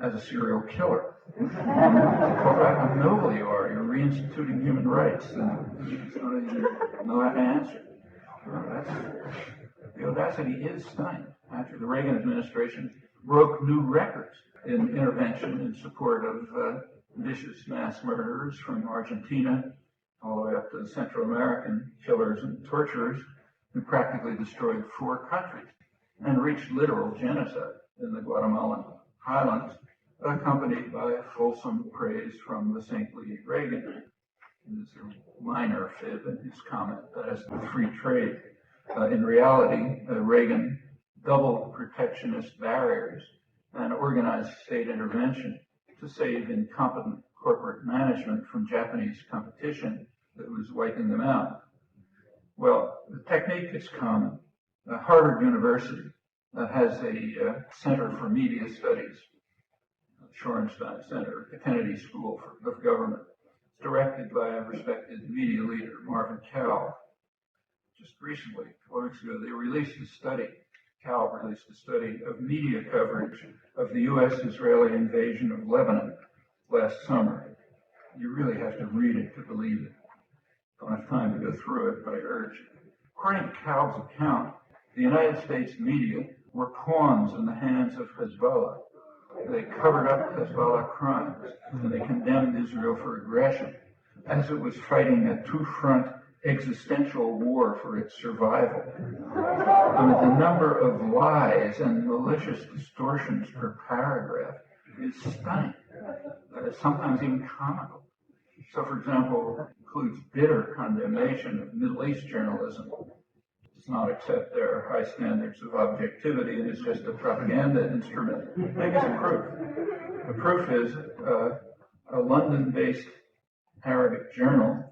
as a serial killer. How noble you are, you're reinstituting human rights, and you don't even know how to answer. The audacity is stunning. After the Reagan administration broke new records in intervention in support of vicious mass murderers from Argentina all the way up to the Central American killers and torturers who practically destroyed 4 countries and reached literal genocide in the Guatemalan highlands, accompanied by a fulsome praise from the saintly Reagan. There's a minor fib in his comment that as to free trade. In reality, Reagan doubled protectionist barriers and organized state intervention to save incompetent corporate management from Japanese competition that was wiping them out. Well, the technique is common. Harvard University has a Center for Media Studies, Shorenstein Center, the Kennedy School of Government. It's directed by a respected media leader, Marvin Cowell. Just recently, 4 weeks ago, they released a study. Cowell released a study of media coverage of the U.S.-Israeli invasion of Lebanon last summer. You really have to read it to believe it. I don't have time to go through it, but I urge you. According to Cowell's account, the United States media were pawns in the hands of Hezbollah. They covered up Hezbollah crimes, and they condemned Israel for aggression, as it was fighting a two-front existential war for its survival. I mean, the number of lies and malicious distortions per paragraph is stunning, sometimes even comical. So, for example, includes bitter condemnation of Middle East journalism. Does not accept their high standards of objectivity and is just a propaganda instrument. I guess a proof. The proof is a London-based Arabic journal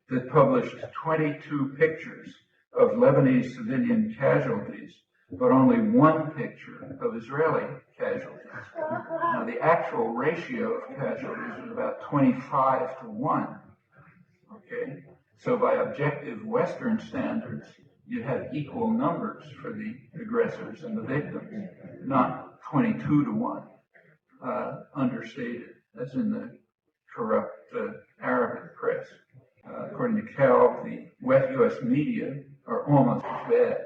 that published 22 pictures of Lebanese civilian casualties, but only 1 picture of Israeli casualties. Now, the actual ratio of casualties was about 25 to 1. Okay? So by objective Western standards, you have equal numbers for the aggressors and the victims, not 22 to 1, understated, as in the corrupt Arabic press. According to Cal, the U.S. media are almost as bad.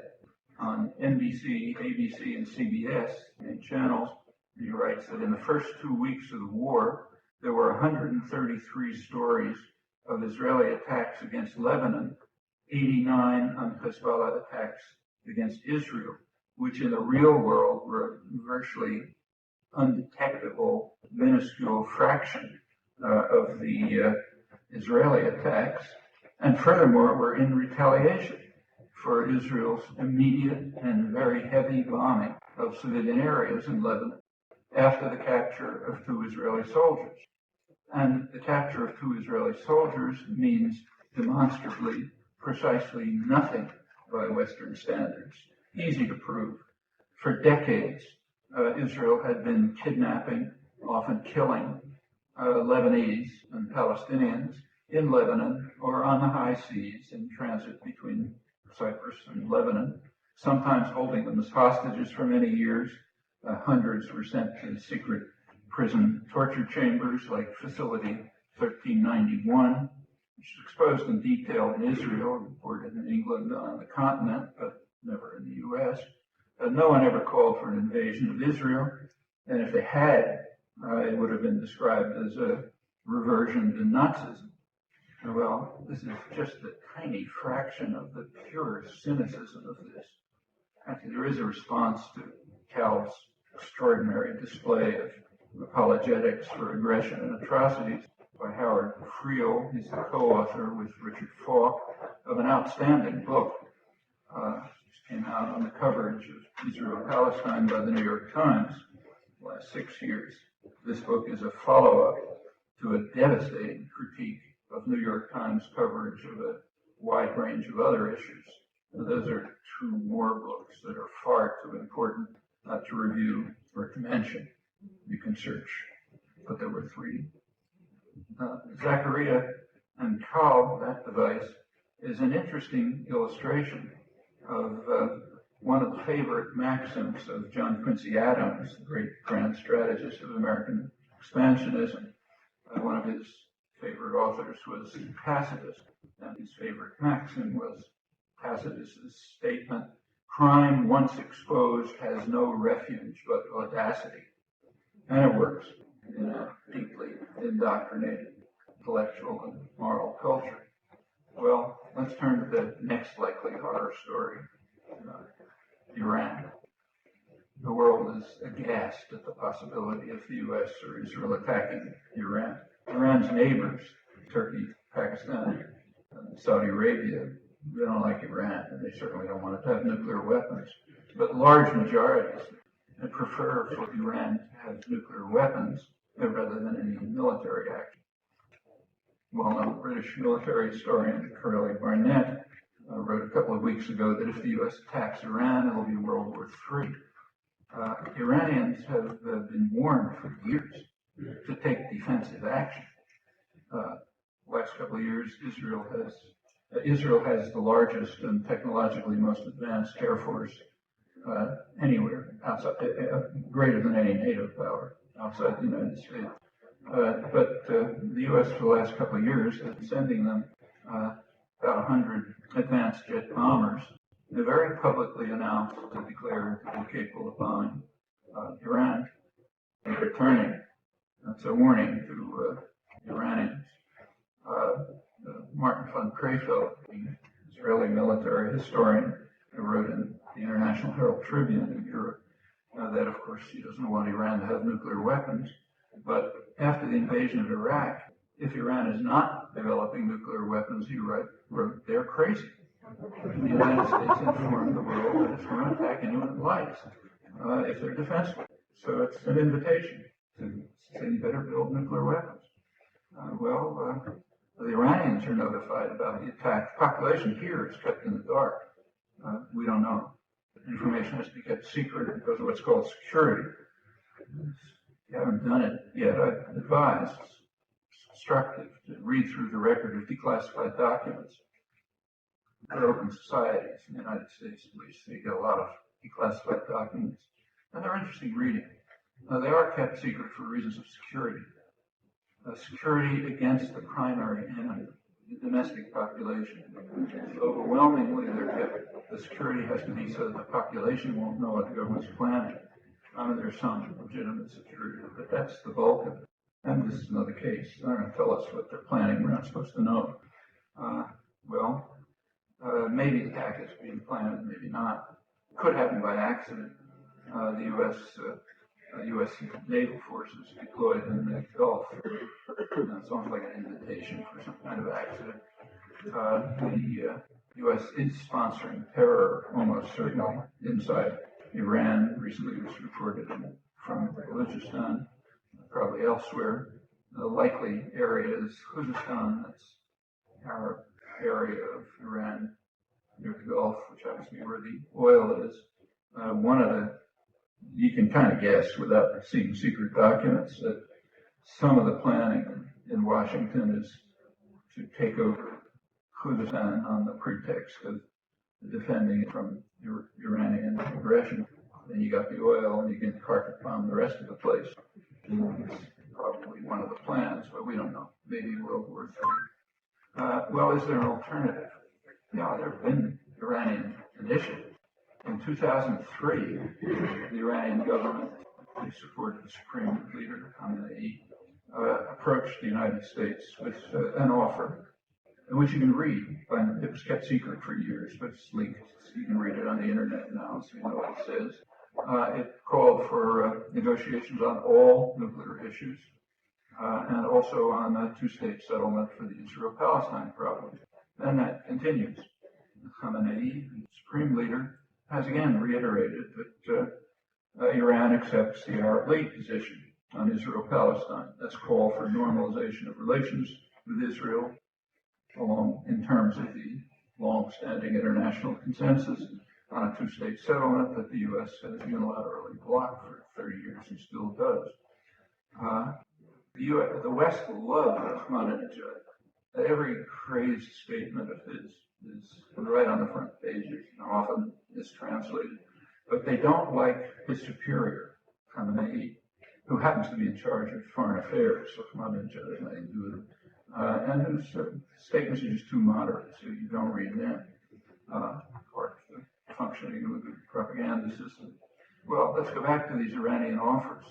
On NBC, ABC, and CBS channels, he writes that in the first 2 weeks of the war, there were 133 stories of Israeli attacks against Lebanon, 89 on Hezbollah attacks against Israel, which in the real world were virtually undetectable, minuscule fraction of the Israeli attacks, and furthermore were in retaliation for Israel's immediate and very heavy bombing of civilian areas in Lebanon after the capture of 2 Israeli soldiers. And the capture of 2 Israeli soldiers means demonstrably precisely nothing by Western standards. Easy to prove. For decades, Israel had been kidnapping, often killing, Lebanese and Palestinians in Lebanon or on the high seas in transit between Cyprus and Lebanon, sometimes holding them as hostages for many years. Hundreds were sent to secret prison torture chambers like Facility 1391, which is exposed in detail in Israel, reported in England on the continent, but never in the U.S. No one ever called for an invasion of Israel, and if they had, it would have been described as a reversion to Nazism. Well, this is just a tiny fraction of the pure cynicism of this. Actually, there is a response to Cal's extraordinary display of apologetics for aggression and atrocities by Howard Friel. He's the co-author with Richard Falk of an outstanding book just came out on the coverage of Israel-Palestine by the New York Times the last 6 years. This book is a follow-up to a devastating critique of New York Times coverage of a wide range of other issues. Those are 2 more books that are far too important not to review or to mention. You can search, but there were 3. Zachariah and Traub, that device, is an interesting illustration of one of the favorite maxims of John Quincy Adams, the great grand strategist of American expansionism. One of his favorite authors was Tacitus, and his favorite maxim was Tacitus's statement, "Crime once exposed has no refuge but audacity." And it works in a deeply indoctrinated intellectual and moral culture. Well, let's turn to the next likely horror story, Iran. The world is aghast at the possibility of the U.S. or Israel attacking Iran. Iran's neighbors, Turkey, Pakistan, and Saudi Arabia, they don't like Iran, and they certainly don't want it to have nuclear weapons. But large majorities prefer for Iran to have nuclear weapons rather than any military action. Well-known British military historian Corelli Barnett wrote a couple of weeks ago that if the U.S. attacks Iran, it'll be World War III. Iranians have been warned for years to take defensive action. Last couple of years, Israel has the largest and technologically most advanced air force anywhere outside, greater than any NATO power outside the United States. But the U.S. for the last couple of years has been sending them about 100 advanced jet bombers. They very publicly announced and declared that they're capable of bombing Iran and returning. That's a warning to Iranians. Martin von Crefeld, the Israeli military historian, who wrote in the International Herald Tribune in Europe that, of course, he doesn't want Iran to have nuclear weapons. But after the invasion of Iraq, if Iran is not developing nuclear weapons, he wrote, they're crazy. The United States informed the world that it's going to attack anyone it likes if they're defenseless. So it's an invitation to say you better build nuclear weapons. The Iranians are notified about the attack. The population here is kept in the dark. We don't know. Information has to be kept secret because of what's called security. If you haven't done it yet, I'd advise, it's instructive to read through the record of declassified documents. There are open societies in the United States, at least, so you get a lot of declassified documents. And they're interesting reading. They are kept secret for reasons of security. Security against the primary enemy, the domestic population. Overwhelmingly, the security has to be so that the population won't know what the government's planning. There's some legitimate security, but that's the bulk of it. And this is another case. They're going to tell us what they're planning. We're not supposed to know. Maybe the attack is being planned, maybe not. Could happen by accident. The U.S. naval forces deployed in the Gulf. It's almost like an invitation for some kind of accident. The U.S. is sponsoring terror, almost certainly, inside Iran. Recently it was reported from Balochistan, probably elsewhere. The likely area is Khuzestan, that's Arab area of Iran near the Gulf, which happens to be where the oil is. You can kind of guess without seeing secret documents that some of the planning in Washington is to take over Khuzestan on the pretext of defending it from Iranian aggression. Then you got the oil and you can carpet bomb the rest of the place. It's probably one of the plans, but we don't know. Maybe World War III. Is there an alternative? Yeah, there have been Iranian initiatives. In 2003, the Iranian government, they supported the Supreme Leader Khamenei, approached the United States with an offer, which you can read. It was kept secret for years, but it's leaked. So you can read it on the internet now, so you know what it says. It called for negotiations on all nuclear issues, and also on a two-state settlement for the Israel-Palestine problem. And that continues. Khamenei, the Supreme Leader, has again reiterated that Iran accepts the Arab League position on Israel-Palestine. That's a call for normalization of relations with Israel, along in terms of the long-standing international consensus on a two-state settlement that the U.S. has unilaterally blocked for 30 years and still does. The West loves Ahmadinejad. Every crazed statement of his is right on the front pages, and often mistranslated. But they don't like his superior, Khamenei, who happens to be in charge of foreign affairs, so Ahmadinejad has nothing to do with it, and whose statements are just too moderate, so you don't read them. Part of the functioning of a good propaganda system. Well, let's go back to these Iranian offers.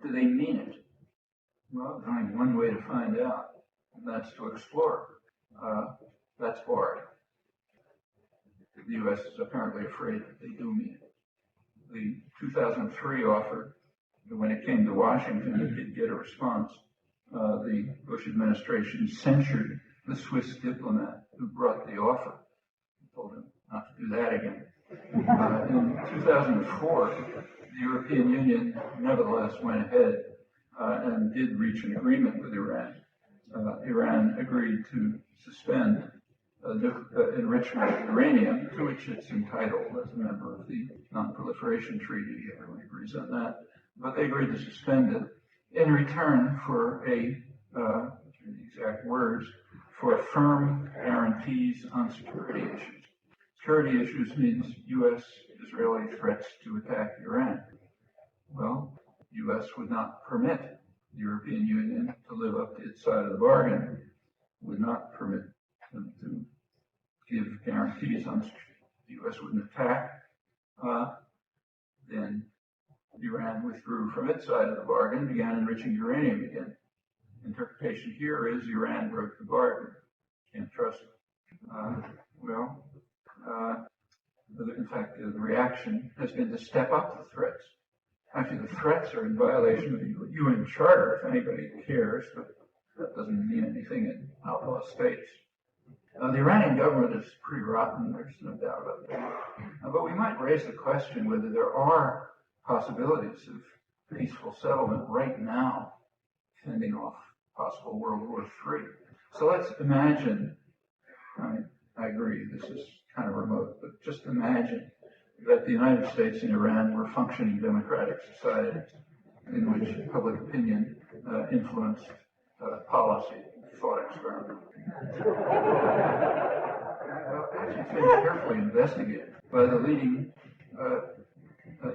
Do they mean it? Well, there's only one way to find out, and that's to explore. That's barred. The U.S. is apparently afraid that they do mean it. The 2003 offer, when it came to Washington, it did get a response. The Bush administration censured the Swiss diplomat who brought the offer. Told him not to do that again. In 2004, the European Union nevertheless went ahead and did reach an agreement with Iran. Iran agreed to suspend enrichment of uranium, to which it's entitled as a member of the Non-Proliferation Treaty. Everyone agrees on that. But they agreed to suspend it in return for the exact words, for firm guarantees on security issues. Security issues means U.S.-Israeli threats to attack Iran. Well, the U.S. would not permit the European Union to live up to its side of the bargain, would not permit them to give guarantees on the U.S. wouldn't attack. Then Iran withdrew from its side of the bargain, began enriching uranium again. Interpretation here is Iran broke the bargain. Can't trust it. In fact, the reaction has been to step up the threats. Actually, the threats are in violation of the UN Charter, if anybody cares, but that doesn't mean anything in outlaw states. The Iranian government is pretty rotten, there's no doubt about that. But we might raise the question whether there are possibilities of peaceful settlement right now, fending off possible World War III. So let's imagine, I agree, this is kind of remote, but just imagine that the United States and Iran were functioning democratic societies in which public opinion influenced policy, thought experiment. Well, actually, it's been carefully investigated by the leading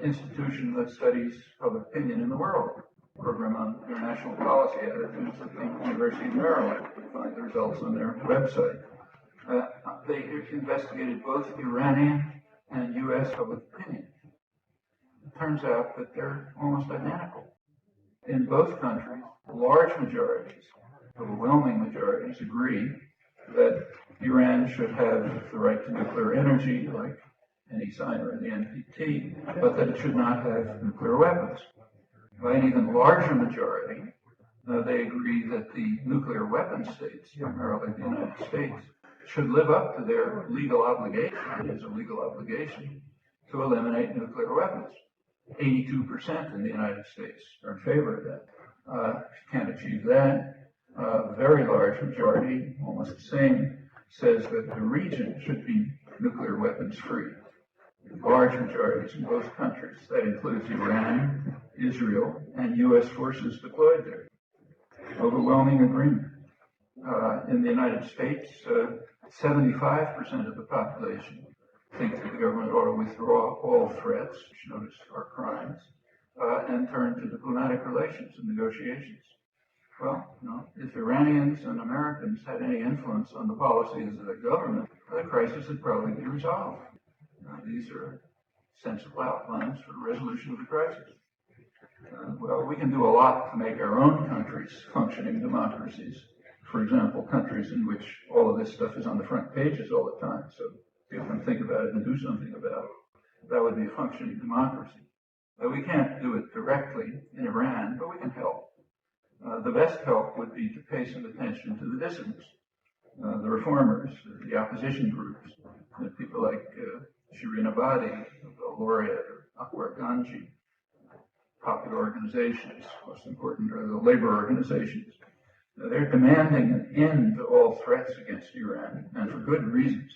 institution that studies public opinion in the world, Program on International Policy Attitudes at the University of Maryland. You can find the results on their website. They investigated both Iranian and U.S. public opinion. It turns out that they're almost identical. In both countries, large majorities, overwhelming majorities, agree that Iran should have the right to nuclear energy, like any signer in the NPT, but that it should not have nuclear weapons. By an even larger majority, they agree that the nuclear weapon states, primarily the United States, should live up to their legal obligation, it is a legal obligation, to eliminate nuclear weapons. 82% in the United States are in favor of that. If you can't achieve that, a very large majority, almost the same, says that the region should be nuclear weapons free. Large majorities in both countries. That includes Iran, Israel, and U.S. forces deployed there. Overwhelming agreement. In the United States, 75% of the population think that the government ought to withdraw all threats, which notice are crimes, and turn to diplomatic relations and negotiations. Well, if Iranians and Americans had any influence on the policies of the government, the crisis would probably be resolved. These are sensible outlines for the resolution of the crisis. Well, we can do a lot to make our own countries functioning democracies. For example, countries in which all of this stuff is on the front pages all the time, so people can think about it and do something about it. That would be a functioning democracy. We can't do it directly in Iran, but we can help. The best help would be to pay some attention to the dissidents, the reformers, the opposition groups, people like Shirin Ebadi, Nobel laureate or Akbar Ganji. Popular organizations, most important are the labor organizations. They're demanding an end to all threats against Iran, and for good reasons.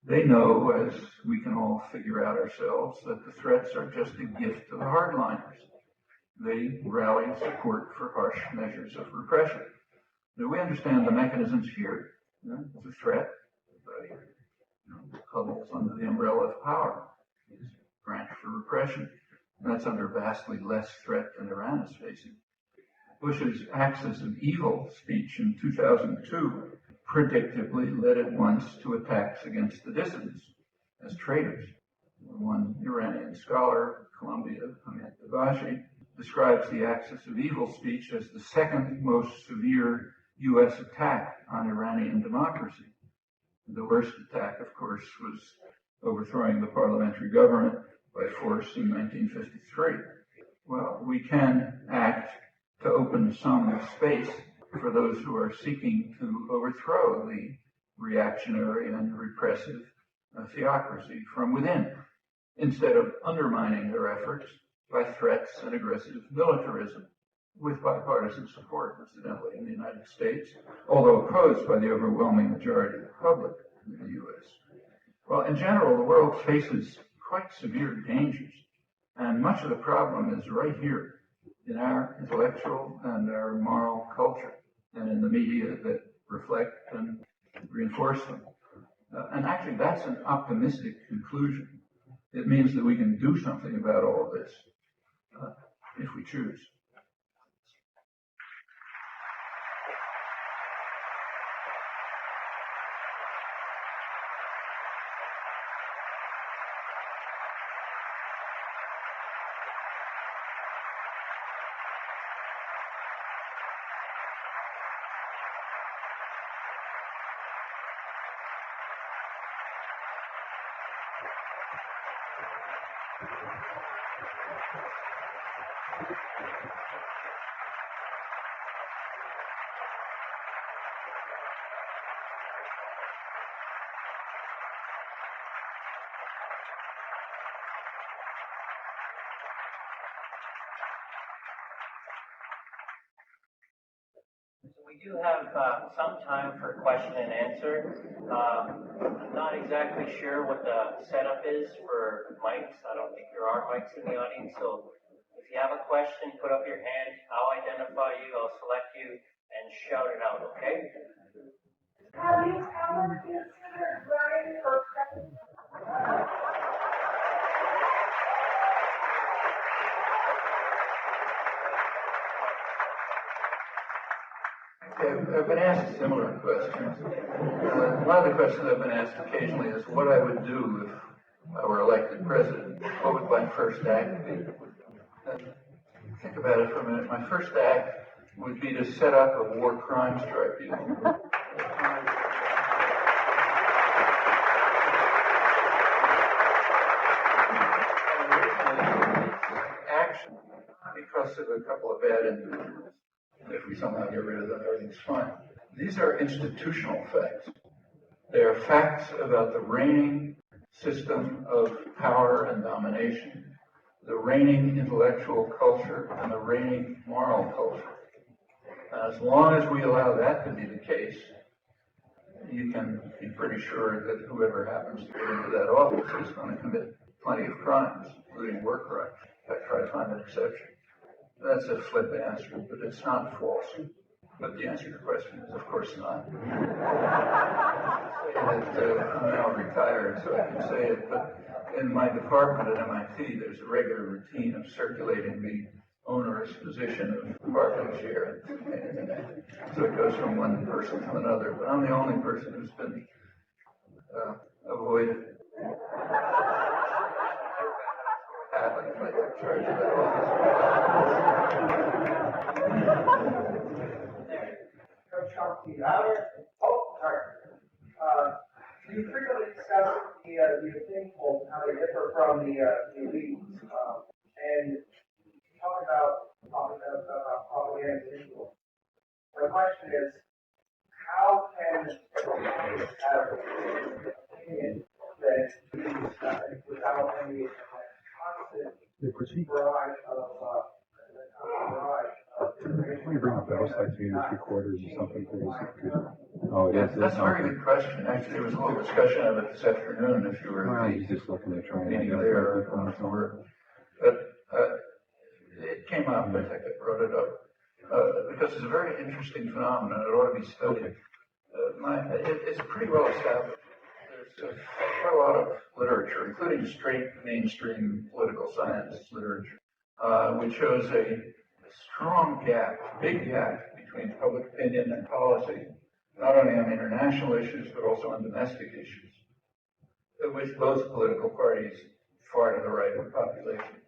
They know, as we can all figure out ourselves, that the threats are just a gift to the hardliners. They rally support for harsh measures of repression. Now, we understand the mechanisms here. It's a threat. Everybody huddles under the umbrella of power. It's a branch for repression. And that's under vastly less threat than Iran is facing. Bush's axis of evil speech in 2002 predictably led at once to attacks against the dissidents as traitors. One Iranian scholar, Columbia, Hamid Dabashi, describes the axis of evil speech as the second most severe U.S. attack on Iranian democracy. The worst attack, of course, was overthrowing the parliamentary government by force in 1953. Well, we can act to open some space for those who are seeking to overthrow the reactionary and repressive theocracy from within, instead of undermining their efforts by threats and aggressive militarism, with bipartisan support, incidentally, in the United States, although opposed by the overwhelming majority of the public in the U.S. Well, in general, the world faces quite severe dangers, and much of the problem is right here in our intellectual and our moral culture, and in the media that reflect and reinforce them. And actually, that's an optimistic conclusion. It means that we can do something about all of this if we choose. We do have some time for question and answer. I'm not exactly sure what the setup is for mics. I don't think there are mics in the audience. So if you have a question, put up your hand. I'll identify you. I'll select you and shout it out, okay? Have you ever considered running for president? I've been asked similar questions. One of the questions I've been asked occasionally is what I would do if I were elected president. What would my first act be? Think about it for a minute. My first act would be to set up a war crimes tribunal. Action because of a couple of bad individuals. If we somehow get rid of them, everything's fine. These are institutional facts. They are facts about the reigning system of power and domination, the reigning intellectual culture, and the reigning moral culture. As long as we allow that to be the case, you can be pretty sure that whoever happens to get into that office is going to commit plenty of crimes, including war crimes. I try to find an exception. That's a flip answer, but it's not false. But the answer to your question is, of course not. I'm now retired, so I can say it, but in my department at MIT, there's a regular routine of circulating the onerous position of department chair. So it goes from one person to another, but I'm the only person who's been avoided. Happened if I took charge of that Chomsky. You frequently discuss the opinions, how they differ from the elites, and talk about propaganda visuals. My question is, how can elites have an opinion that without any bring up those like units recorders or something for this? Oh, it Yeah, is. that's a very good question. Actually, there was a little discussion of it this afternoon if you were Well, at he's just looking to try and meeting identify there people and so on. or but it came up, I think I brought it up, because it's a very interesting phenomenon. It ought to be studied. It's pretty well established. There's quite a lot of literature, including straight mainstream political science literature, which shows a strong gap, big gap between public opinion and policy, not only on international issues, but also on domestic issues, which both political parties far to the right of the population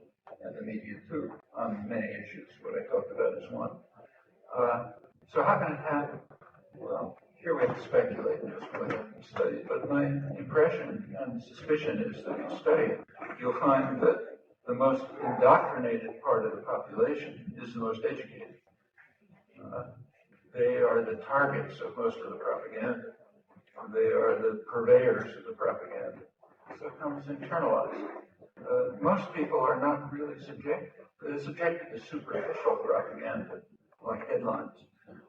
and the media too, on many issues. What I talked about is one. So how can it happen? Well, here we have to speculate just what I haven't studied, but my impression and suspicion is that if you study it, you'll find that the most indoctrinated part of the population is the most educated. They are the targets of most of the propaganda. They are the purveyors of the propaganda. So it comes internalized. Most people are not really subjected. They're subjected to superficial propaganda, like headlines.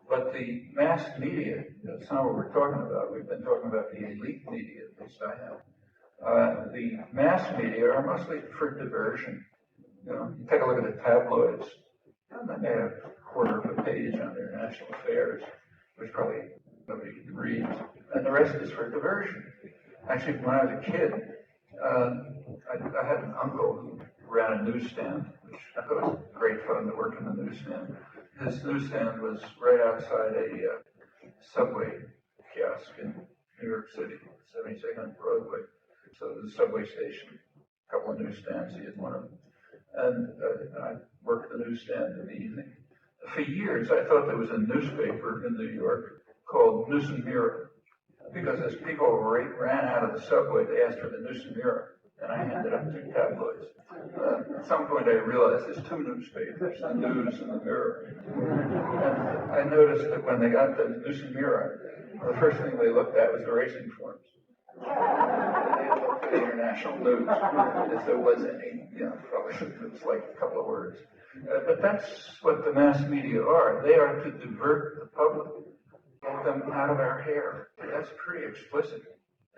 But the mass media, that's not what we're talking about. We've been talking about the elite media, at least I have. The mass media are mostly for diversion. You take a look at the tabloids, and they have a quarter of a page on their national affairs, which probably nobody reads, and the rest is for diversion. Actually, when I was a kid, I had an uncle who ran a newsstand, which I thought was great fun to work in the newsstand. His newsstand was right outside a subway kiosk in New York City, 72nd Broadway. So the subway station, a couple of newsstands, he had one of them. And I worked the newsstand in the evening. For years, I thought there was a newspaper in New York called News and Mirror, because as people ran out of the subway, they asked for the News and Mirror, and I handed up two tabloids. At some point, I realized there's two newspapers, the News and the Mirror. And I noticed that when they got the News and Mirror, the first thing they looked at was the racing forms. They looked at the international news, if there was any, probably it was like a couple of words. But that's what the mass media are. They are to divert the public, get them out of our hair. That's pretty explicit.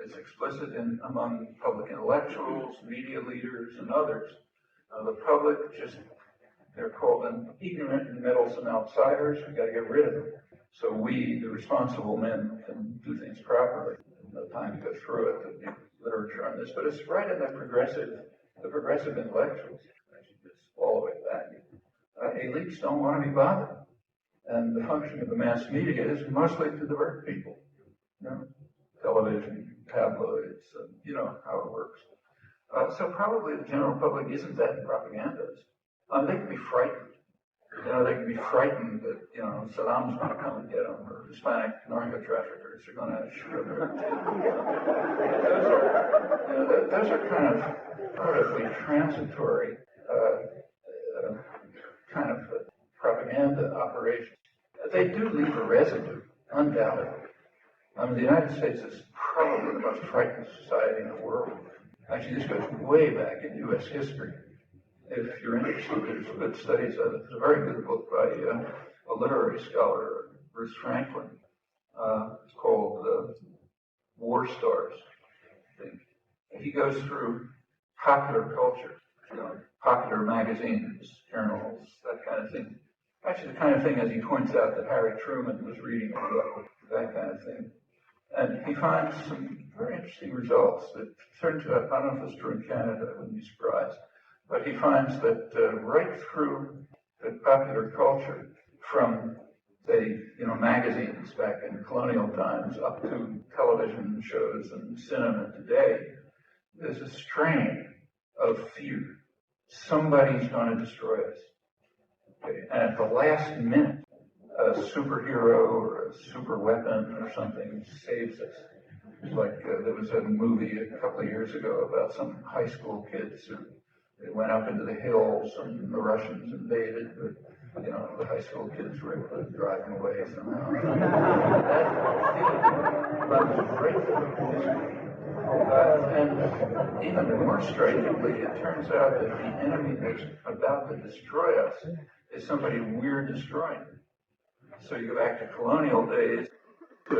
It's explicit among public intellectuals, media leaders, and others. The public they're called ignorant and meddlesome outsiders. We've got to get rid of them. So we, the responsible men, can do things properly. No time to go through it, the literature on this, but it's right in the progressive intellectuals. It's all the way back. Elites don't want to be bothered. And the function of the mass media is mostly to divert people. Television, tabloids, you know how it works. So probably the general public isn't that propagandist. They can be frightened. They can be frightened that, Saddam's going to come and get them, or Hispanic narco traffickers are going to shoot them. Those are kind of relatively transitory kind of propaganda operations. They do leave a residue, undoubtedly. The United States is probably the most frightened society in the world. Actually, this goes way back in U.S. history. If you're interested, there's good studies of it. It's a very good book by a literary scholar, Bruce Franklin. It's called War Stars, I think. He goes through popular culture, popular magazines, journals, that kind of thing. Actually, the kind of thing, as he points out, that Harry Truman was reading about, that kind of thing. And he finds some very interesting results that turns out, I don't know if it's true in Canada, I wouldn't be surprised, but he finds that right through the popular culture, from, say, magazines back in colonial times up to television shows and cinema today, there's a strain of fear. Somebody's going to destroy us. Okay? And at the last minute, a superhero or a super weapon or something saves us. It's like there was a movie a couple of years ago about some high school kids who they went up into the hills and the Russians invaded, but the high school kids were able to drive them away somehow. That theme runs right through history. And even more strikingly, it turns out that the enemy that's about to destroy us is somebody we're destroying. So you go back to colonial days, to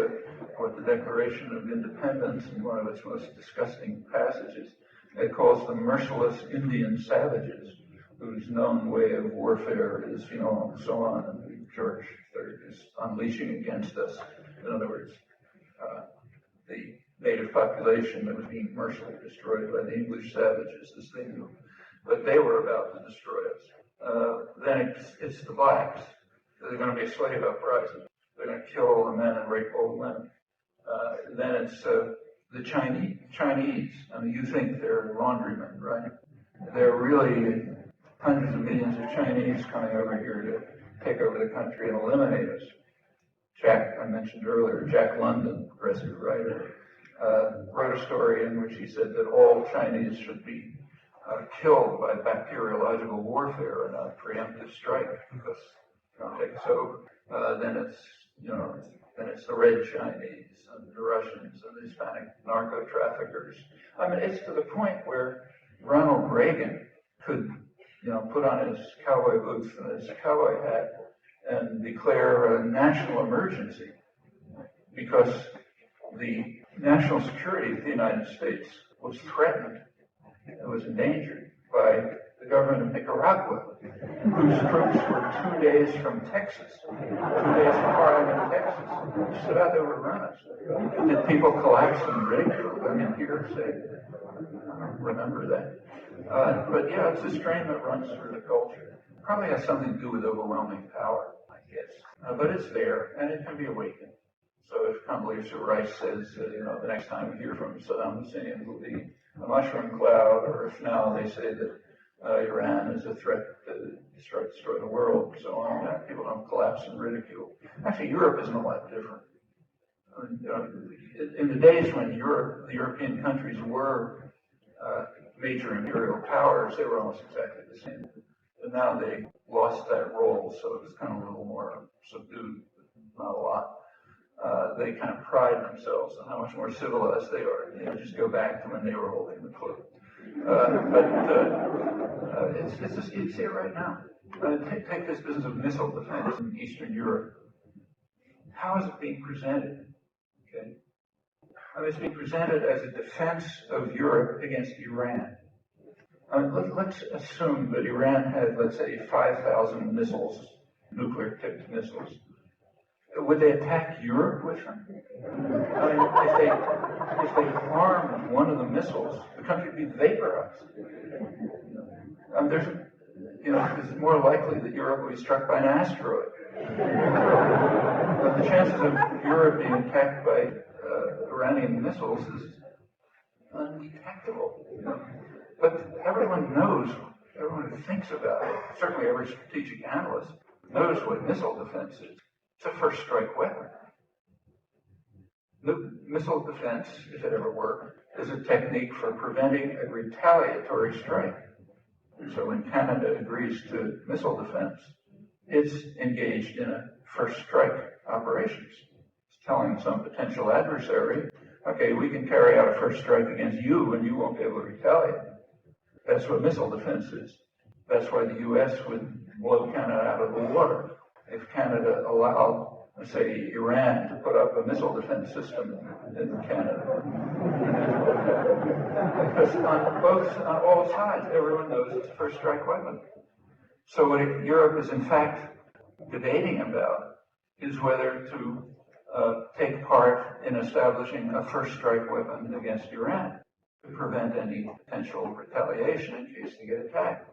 what the Declaration of Independence, in one of its most disgusting passages, it calls them merciless Indian savages, whose known way of warfare is, so on, and George III is unleashing against us. In other words, the native population that was being mercilessly destroyed by the English savages as they knew. But they were about to destroy us. Then it's the blacks. There's going to be a slave uprising. They're going to kill all the men and rape all the women. Then it's the Chinese. I mean, you think they're laundrymen, right? They're really hundreds of millions of Chinese coming over here to take over the country and eliminate us. I mentioned earlier, Jack London, progressive writer, wrote a story in which he said that all Chinese should be killed by bacteriological warfare and a preemptive strike because they'll take us over. Then it's the red Chinese and the Russians and the Hispanic narco traffickers. I mean, it's to the point where Ronald Reagan could, put on his cowboy boots and his cowboy hat and declare a national emergency because the national security of the United States was threatened. It was endangered by the government of Nicaragua, whose troops were 2 days from Texas, 2 days from Arlington, Texas, just about to overrun us. Did people collapse in ridicule? I mean, here say, I don't remember that. But yeah, it's a strain that runs through the culture. Probably has something to do with overwhelming power, I guess. But it's there, and it can be awakened. So if Condoleezza Rice says, the next time we hear from Saddam Hussein will be a mushroom cloud, or if now they say that Iran is a threat to destroy the world, and so on, people don't collapse in ridicule. Actually, Europe isn't a lot different. I mean, in the days when the European countries were major imperial powers, they were almost exactly the same. But now they lost that role, so it's kind of a little more subdued, not a lot. They kind of pride themselves on how much more civilized they are. Just go back to when they were holding the clue. It's just, you see it right now. Take this business of missile defense in Eastern Europe. How is it being presented? Okay, I mean, it's being presented as a defense of Europe against Iran. Let's assume that Iran had, let's say, 5,000 missiles, nuclear-tipped missiles. Would they attack Europe with them? I mean, if they harmed one of the missiles, the country would be vaporized. It's more likely that Europe will be struck by an asteroid. But the chances of Europe being attacked by Iranian missiles is undetectable. But everyone who thinks about it, certainly every strategic analyst, knows what missile defense is. It's a first strike weapon. The missile defense, if it ever worked, is a technique for preventing a retaliatory strike. So when Canada agrees to missile defense, it's engaged in a first strike operations. It's telling some potential adversary, okay, we can carry out a first strike against you and you won't be able to retaliate. That's what missile defense is. That's why the U.S. would blow Canada out of the water if Canada allowed, let's say, Iran to put up a missile defense system in Canada. Because on all sides, everyone knows it's a first strike weapon. So what Europe is in fact debating about is whether to take part in establishing a first strike weapon against Iran to prevent any potential retaliation in case they get attacked.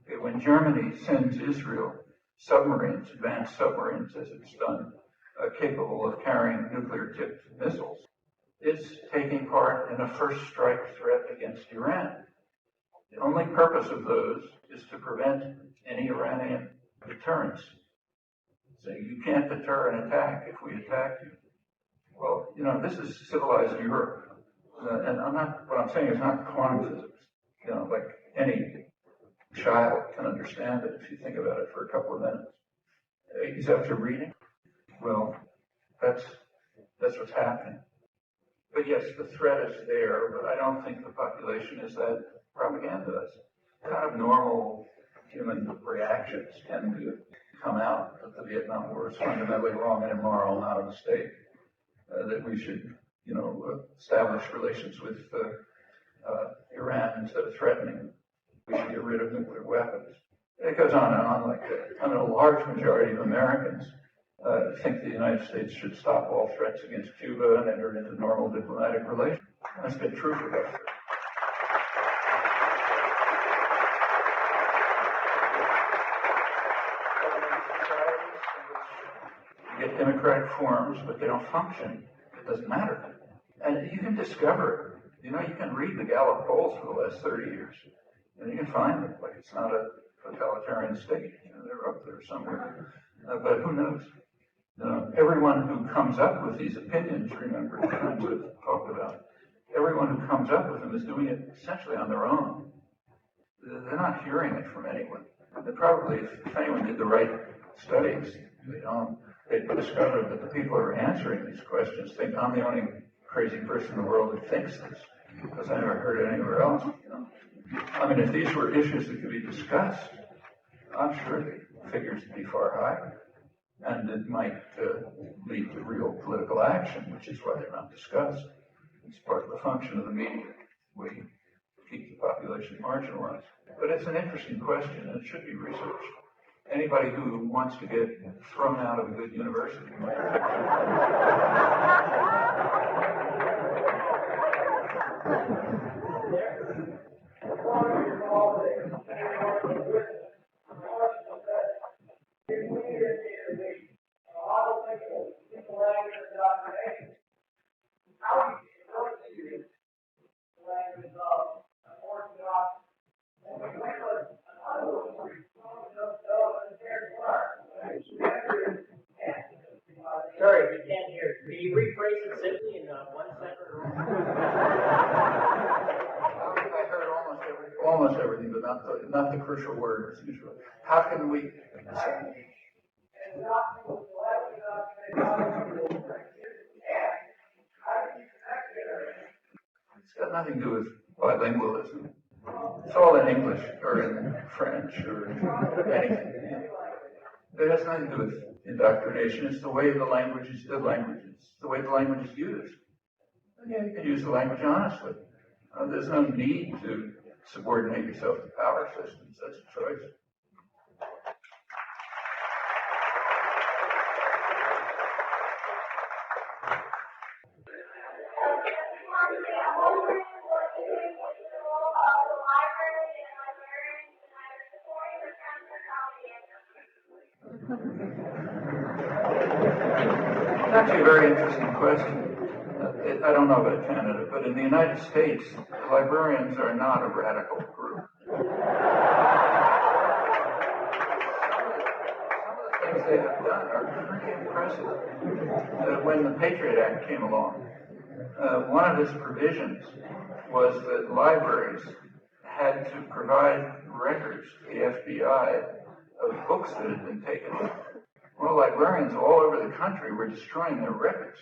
Okay, when Germany sends Israel submarines, advanced submarines as it's done, capable of carrying nuclear-tipped missiles, it's taking part in a first strike threat against Iran. The only purpose of those is to prevent any Iranian deterrence. So you can't deter an attack if we attack you. Well, this is civilized Europe. And what I'm saying is not quantum physics. Like any child can understand it if you think about it for a couple of minutes. Is that what you're reading? Well, that's what's happening. But yes, the threat is there, but I don't think the population is that propagandized. Kind of normal human reactions tend to come out that the Vietnam War is fundamentally wrong and immoral, not a mistake. That we should, establish relations with Iran instead of threatening. We should get rid of nuclear weapons. It goes on and on like that. I mean, a large majority of Americans think the United States should stop all threats against Cuba and enter into normal diplomatic relations. That's been true for about 30 years. You get democratic forms, but they don't function. It doesn't matter. And you can discover it. You can read the Gallup polls for the last 30 years, and you can find it. Like, it's not a totalitarian state. They're up there somewhere. But who knows? Everyone who comes up with these opinions, remember the times we've talked about, everyone who comes up with them is doing it essentially on their own. They're not hearing it from anyone. They probably, if anyone did the right studies, they'd discover that the people who are answering these questions think I'm the only crazy person in the world who thinks this, because I never heard it anywhere else. I mean, if these were issues that could be discussed, I'm sure the figures would be far higher, and it might lead to real political action, which is why they're not discussed. It's part of the function of the media. We keep the population marginalized. But it's an interesting question, and it should be researched. Anybody who wants to get thrown out of a good university might. Sorry, we can't hear. Can you rephrase it simply in one sentence? I heard almost everything, but not the crucial word as usual. How can we? It's got nothing to do with bilingualism. It's all in English or in French or anything. It has nothing to do with indoctrination. It's the way the language is used. And yeah, you can use the language honestly. There's no need to subordinate yourself to power systems. That's a choice. It's actually a very interesting question. I don't know about Canada, but in the United States, librarians are not a radical group. Some of the things they have done are pretty impressive. When the Patriot Act came along, one of its provisions was that libraries had to provide records to the FBI of books that had been taken. Well, librarians all over the country were destroying their records.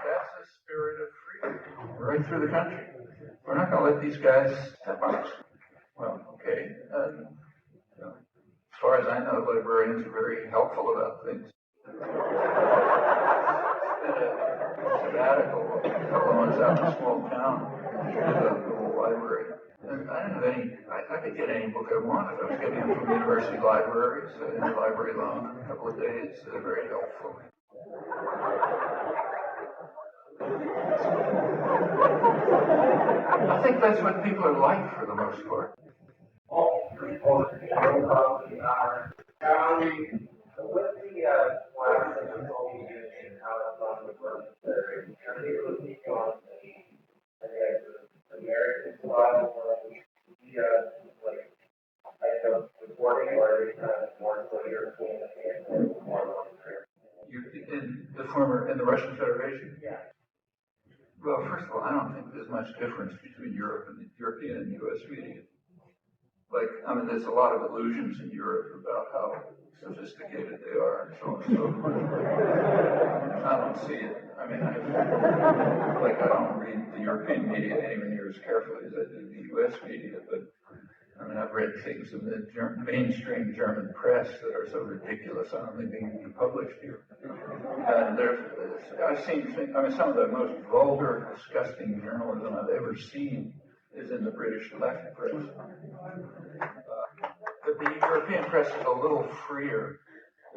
That's the spirit of freedom right through the country. We're not going to let these guys step on us. Well, okay. As far as I know, librarians are very helpful about things. It's been a sabbatical. A couple of months out in a small town with a little library. And I didn't have any, I could get any book I wanted. I was getting them from university libraries, interlibrary loan in a couple of days. They're very helpful. I think that's what people are like for the most part. In the Russian Federation? Yeah. Well, first of all, I don't think there's much difference between Europe and the European and U.S. media. There's a lot of illusions in Europe about how sophisticated they are and so on and so forth. I don't see it. I mean, I don't read the European media anywhere near as carefully as I do the U.S. media, but I mean, I've read things in the mainstream German press that are so ridiculous, I don't think they can be published here. And I've seen things, I mean, some of the most vulgar, disgusting journalism I've ever seen is in the British left press. But the European press is a little freer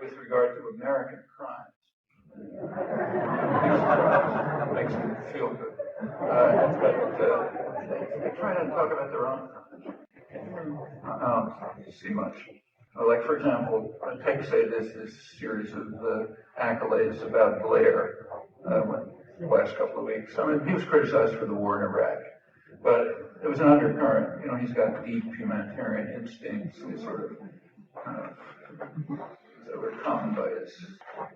with regard to American crimes. Makes them feel good. They try to talk about their own crimes. I don't see much. Like, for example, take, say, this series of accolades about Blair the last couple of weeks. I mean, he was criticized for the war in Iraq, but it was an undercurrent. You know, he's got deep humanitarian instincts. He's sort of kind of overcome by his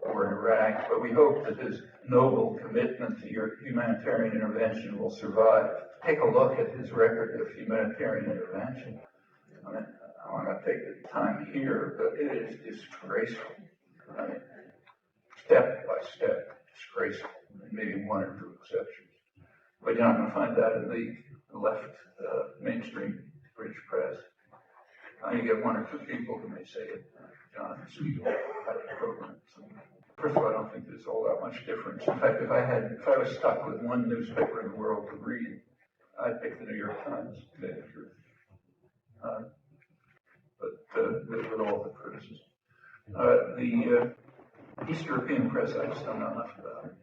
war in Iraq, but we hope that his noble commitment to your humanitarian intervention will survive. Take a look at his record of humanitarian intervention. I mean, I'm not going to take the time here, but it is disgraceful. I mean, step by step, disgraceful. Maybe one or two exceptions. But you're not going to find that in the left mainstream British press. You get one or two people who may say it. John Steele had a program. First of all, I don't think there's all that much difference. In fact, if I was stuck with one newspaper in the world to read, I'd pick the New York Times, to tell you the truth. With all the criticism. The East European press, I just don't know enough about.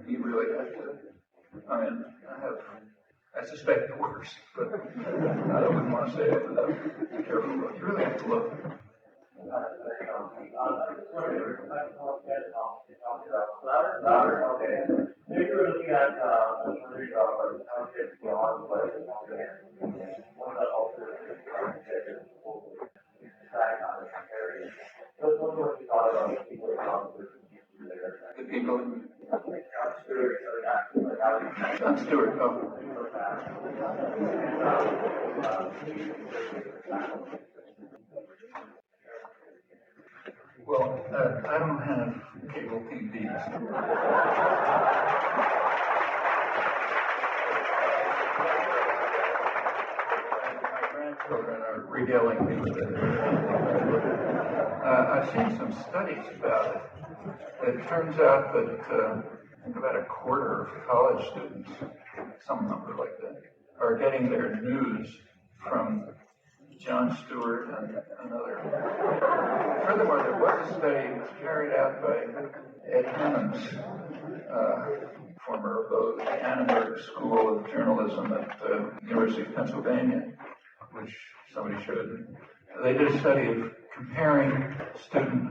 You really have to, I mean, I suspect the worst, but I wouldn't want to say it without be careful. You really have to look. Maybe we're looking at the people. John Stewart. Oh. Well, I don't have cable TVs. My grandchildren are regaling me with it. I've seen some studies about it. It turns out that about a quarter of college students, some number like that, are getting their news from Jon Stewart and another. Furthermore, there was a study that was carried out by Ed Hannams, former abode of the Annenberg School of Journalism at the University of Pennsylvania, which somebody showed me. They did a study of comparing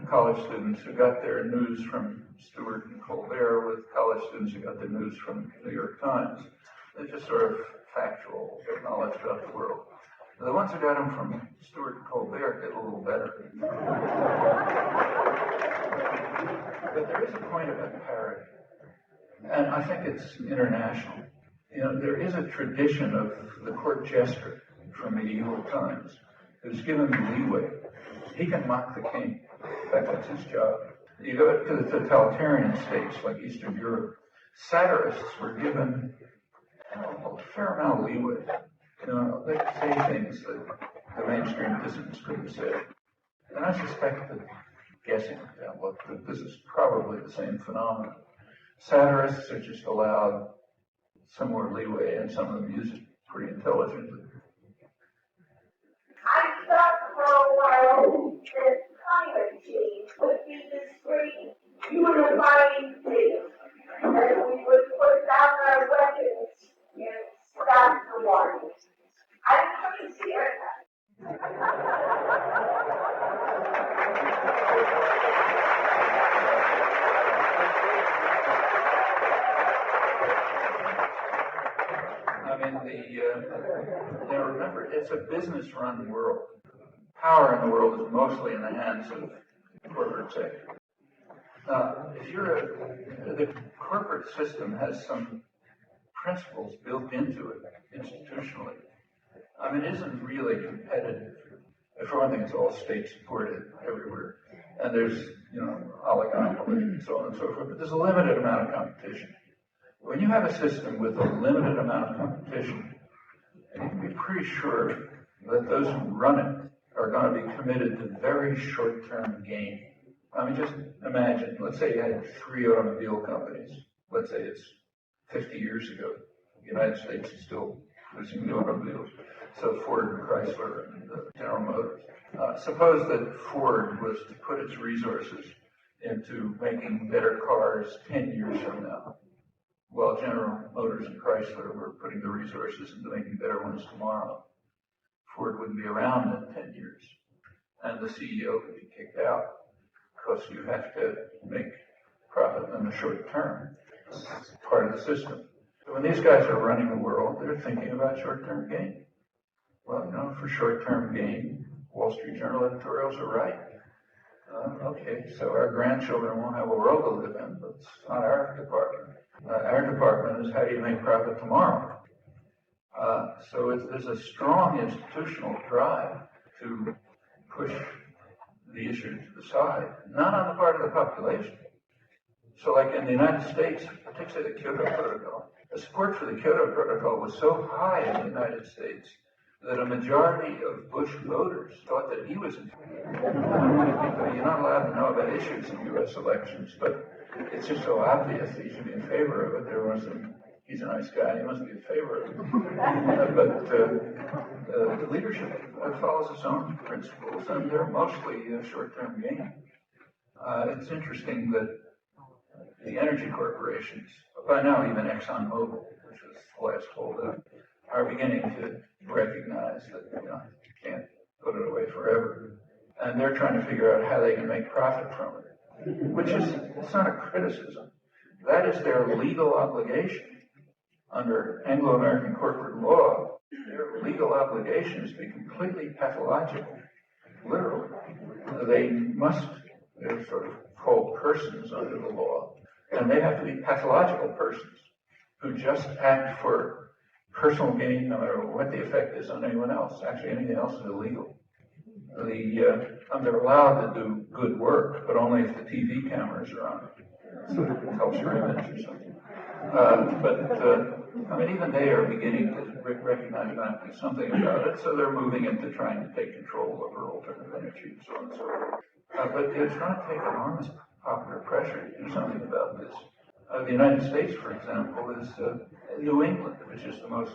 college students who got their news from Stewart and Colbert with college students who got their news from the New York Times. They're just sort of factual knowledge about the world. The ones who got them from Stewart and Colbert did a little better. But there is a point about parody, and I think it's international. You know, there is a tradition of the court jester from medieval times who's given leeway. He can mock the king. In fact, that's his job. You go to the totalitarian states like Eastern Europe, satirists were given a fair amount of leeway. You know, they could say things that the mainstream dissidents couldn't say. And I suspect that, guessing that this is probably the same phenomenon. Satirists are just allowed some more leeway, and some of them use it pretty intelligently. I thought for a while that climate change would be this great unifying thing, that we would put down our weapons and stop the war. I couldn't hear that. I mean, now remember, it's a business-run world. Power in the world is mostly in the hands of the corporate sector. The corporate system has some principles built into it institutionally. I mean, it isn't really competitive. For one thing, it's all state-supported everywhere. And there's, oligopoly, and so on and so forth, but there's a limited amount of competition. When you have a system with a limited amount of competition, you can be pretty sure that those who run it are going to be committed to very short-term gain. I mean, just imagine, let's say you had 3 automobile companies. Let's say it's 50 years ago. The United States is still producing new automobiles. So Ford and Chrysler and General Motors. Suppose that Ford was to put its resources into making better cars 10 years from now, while General Motors and Chrysler were putting the resources into making better ones tomorrow. Ford wouldn't be around in 10 years, and the CEO could be kicked out because you have to make profit in the short term. It's part of the system. So when these guys are running the world, they're thinking about short-term gain. Well, for short-term gain, Wall Street Journal editorials are right. Okay, so our grandchildren won't have a world to live in, but it's not our department. Our department is how do you make profit tomorrow? So there's a strong institutional drive to push the issue to the side, not on the part of the population. So like in the United States, particularly the Kyoto Protocol, the support for the Kyoto Protocol was so high in the United States that a majority of Bush voters thought that he was in favor. You're not allowed to know about issues in U.S. elections, but it's just so obvious that you should be in favor of it. He's a nice guy, he must be in favor of it. But the leadership follows its own principles, and they're mostly short-term gain. It's interesting that the energy corporations, by now even ExxonMobil, which was the last holdout, are beginning to recognize that you can't put it away forever. And they're trying to figure out how they can make profit from it, which is, it's not a criticism. That is their legal obligation under Anglo-American corporate law. Their legal obligation is to be completely pathological, literally. They're sort of called persons under the law, and they have to be pathological persons who just act for personal gain, no matter what the effect is on anyone else. Actually, anything else is illegal. They're allowed to do good work, but only if the TV cameras are on. So it helps your image or something. Even they are beginning to recognize that there's something about it, so they're moving into trying to take control over alternative energy and so on and so forth. But it's going to take enormous popular pressure to do something about this. The United States, for example, is New England, which is the most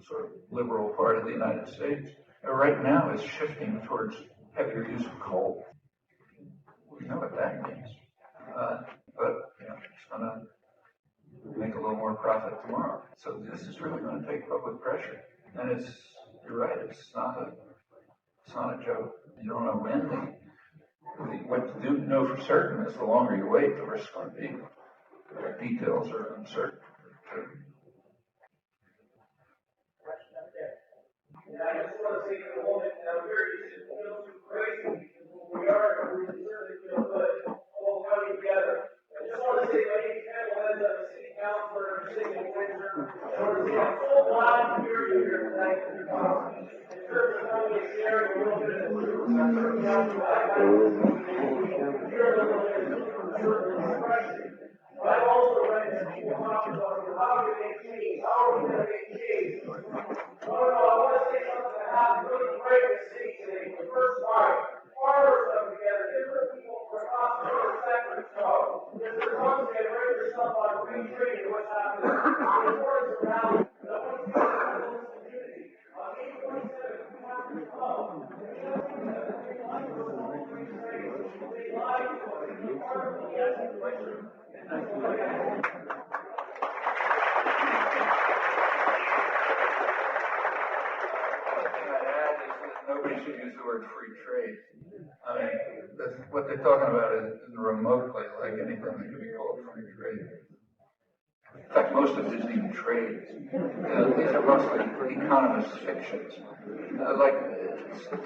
sort of liberal part of the United States, right now is shifting towards heavier use of coal. We know what that means. But it's going to make a little more profit tomorrow. So this is really going to take public pressure. And you're right, it's not a joke. You don't know when. What you do know for certain is the longer you wait, the worse it's going to be. The details are uncertain. Question up there. And I just want to say for a moment, now here you should feel too crazy, because we certainly feel good, all coming together. I just want to say my name is Ken Linda, I'm a city councilor, I'm sitting in Windsor. I want to say I'm so glad to hear you here tonight. In terms of only sharing a little bit of the truth, I'm certainly not too bad. Hear a little bit of certain expression. But I've also read that people talk about how do they change, how are we going to make change? I want to say something that happened really great in the city today. The first time, farmers come together, different people from across different sectors come. Mr. Chomsky, write yourself on free trade and what's happening. The importance of rally. And I want to say something to this community. On May 27th, we have to come. They lied to us on free trade. They lied to us. They article, yes, question. One thing I'd add is that nobody should use the word free trade. What they're talking about is remotely like anything that could be called free trade. In fact, most of it isn't even trade. These are mostly economist fictions.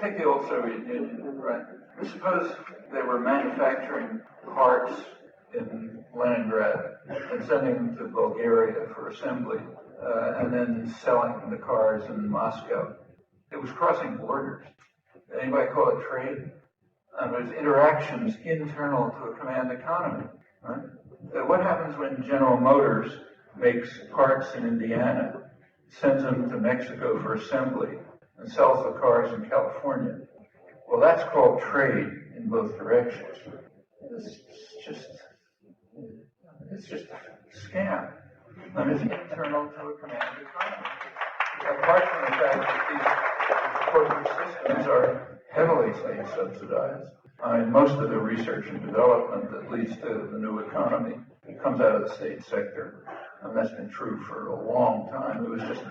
Take the old Soviet Union, right? Suppose they were manufacturing parts in Leningrad and sending them to Bulgaria for assembly, and then selling the cars in Moscow. It was crossing borders. Anybody call it trade? There's interactions internal to a command economy. Right? What happens when General Motors makes parts in Indiana, sends them to Mexico for assembly, and sells the cars in California? Well, that's called trade in both directions. It's just a scam. And it's internal to a command economy. Apart from the fact that these corporate systems are heavily state subsidized. Most of the research and development that leads to the new economy comes out of the state sector. And that's been true for a long time. It was just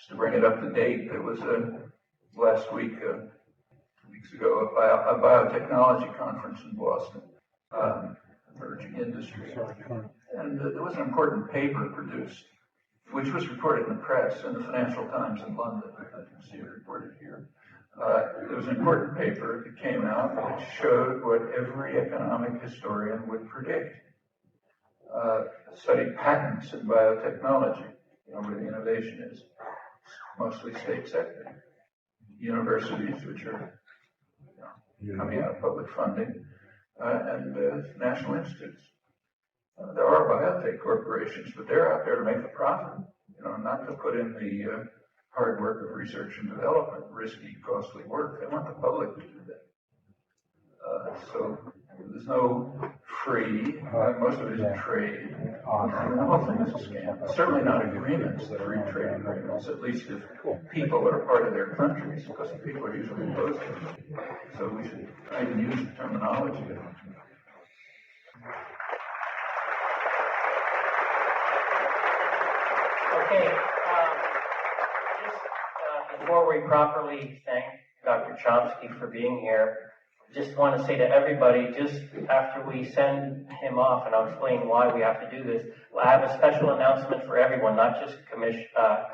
to bring it up to date, there was last week, weeks ago, a biotechnology conference in Boston, emerging industry. And there was an important paper produced, which was reported in the press, in the Financial Times in London. I didn't see it reported here. There was an important paper that came out that showed what every economic historian would predict. Studied patents in biotechnology, where the innovation is. Mostly state sector. Universities, which are coming out of public funding, and national institutes. There are biotech corporations, but they're out there to make the profit, not to put in the hard work of research and development, risky, costly work. They want the public to do that. So there's no free, most of it is trade. The whole thing is a scam. Certainly not agreements, the free trade agreements, at least if people are part of their countries, because the people are usually opposed to them. So we should try to use the terminology. Okay, just before we properly thank Dr. Chomsky for being here, just want to say to everybody, just after we send him off, and I'll explain why we have to do this, I have a special announcement for everyone, not just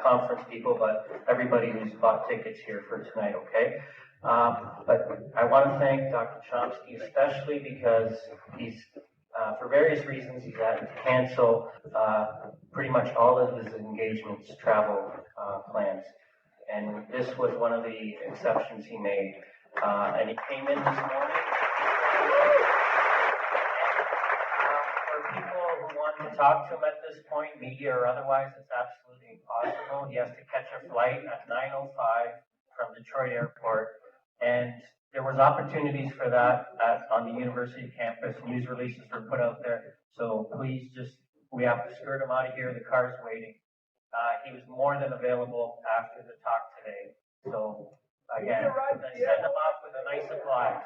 conference people, but everybody who's bought tickets here for tonight, okay? But I want to thank Dr. Chomsky especially because he's, for various reasons, he's had to cancel pretty much all of his engagements, travel plans. And this was one of the exceptions he made. And he came in this morning. For people who want to talk to him at this point, media or otherwise, it's absolutely impossible. He has to catch a flight at 9:05 from Detroit Airport. And there was opportunities for that on the university campus. News releases were put out there. So please we have to skirt him out of here. The car's waiting. He was more than available after the talk today. So again, let's send him off with a nice applause.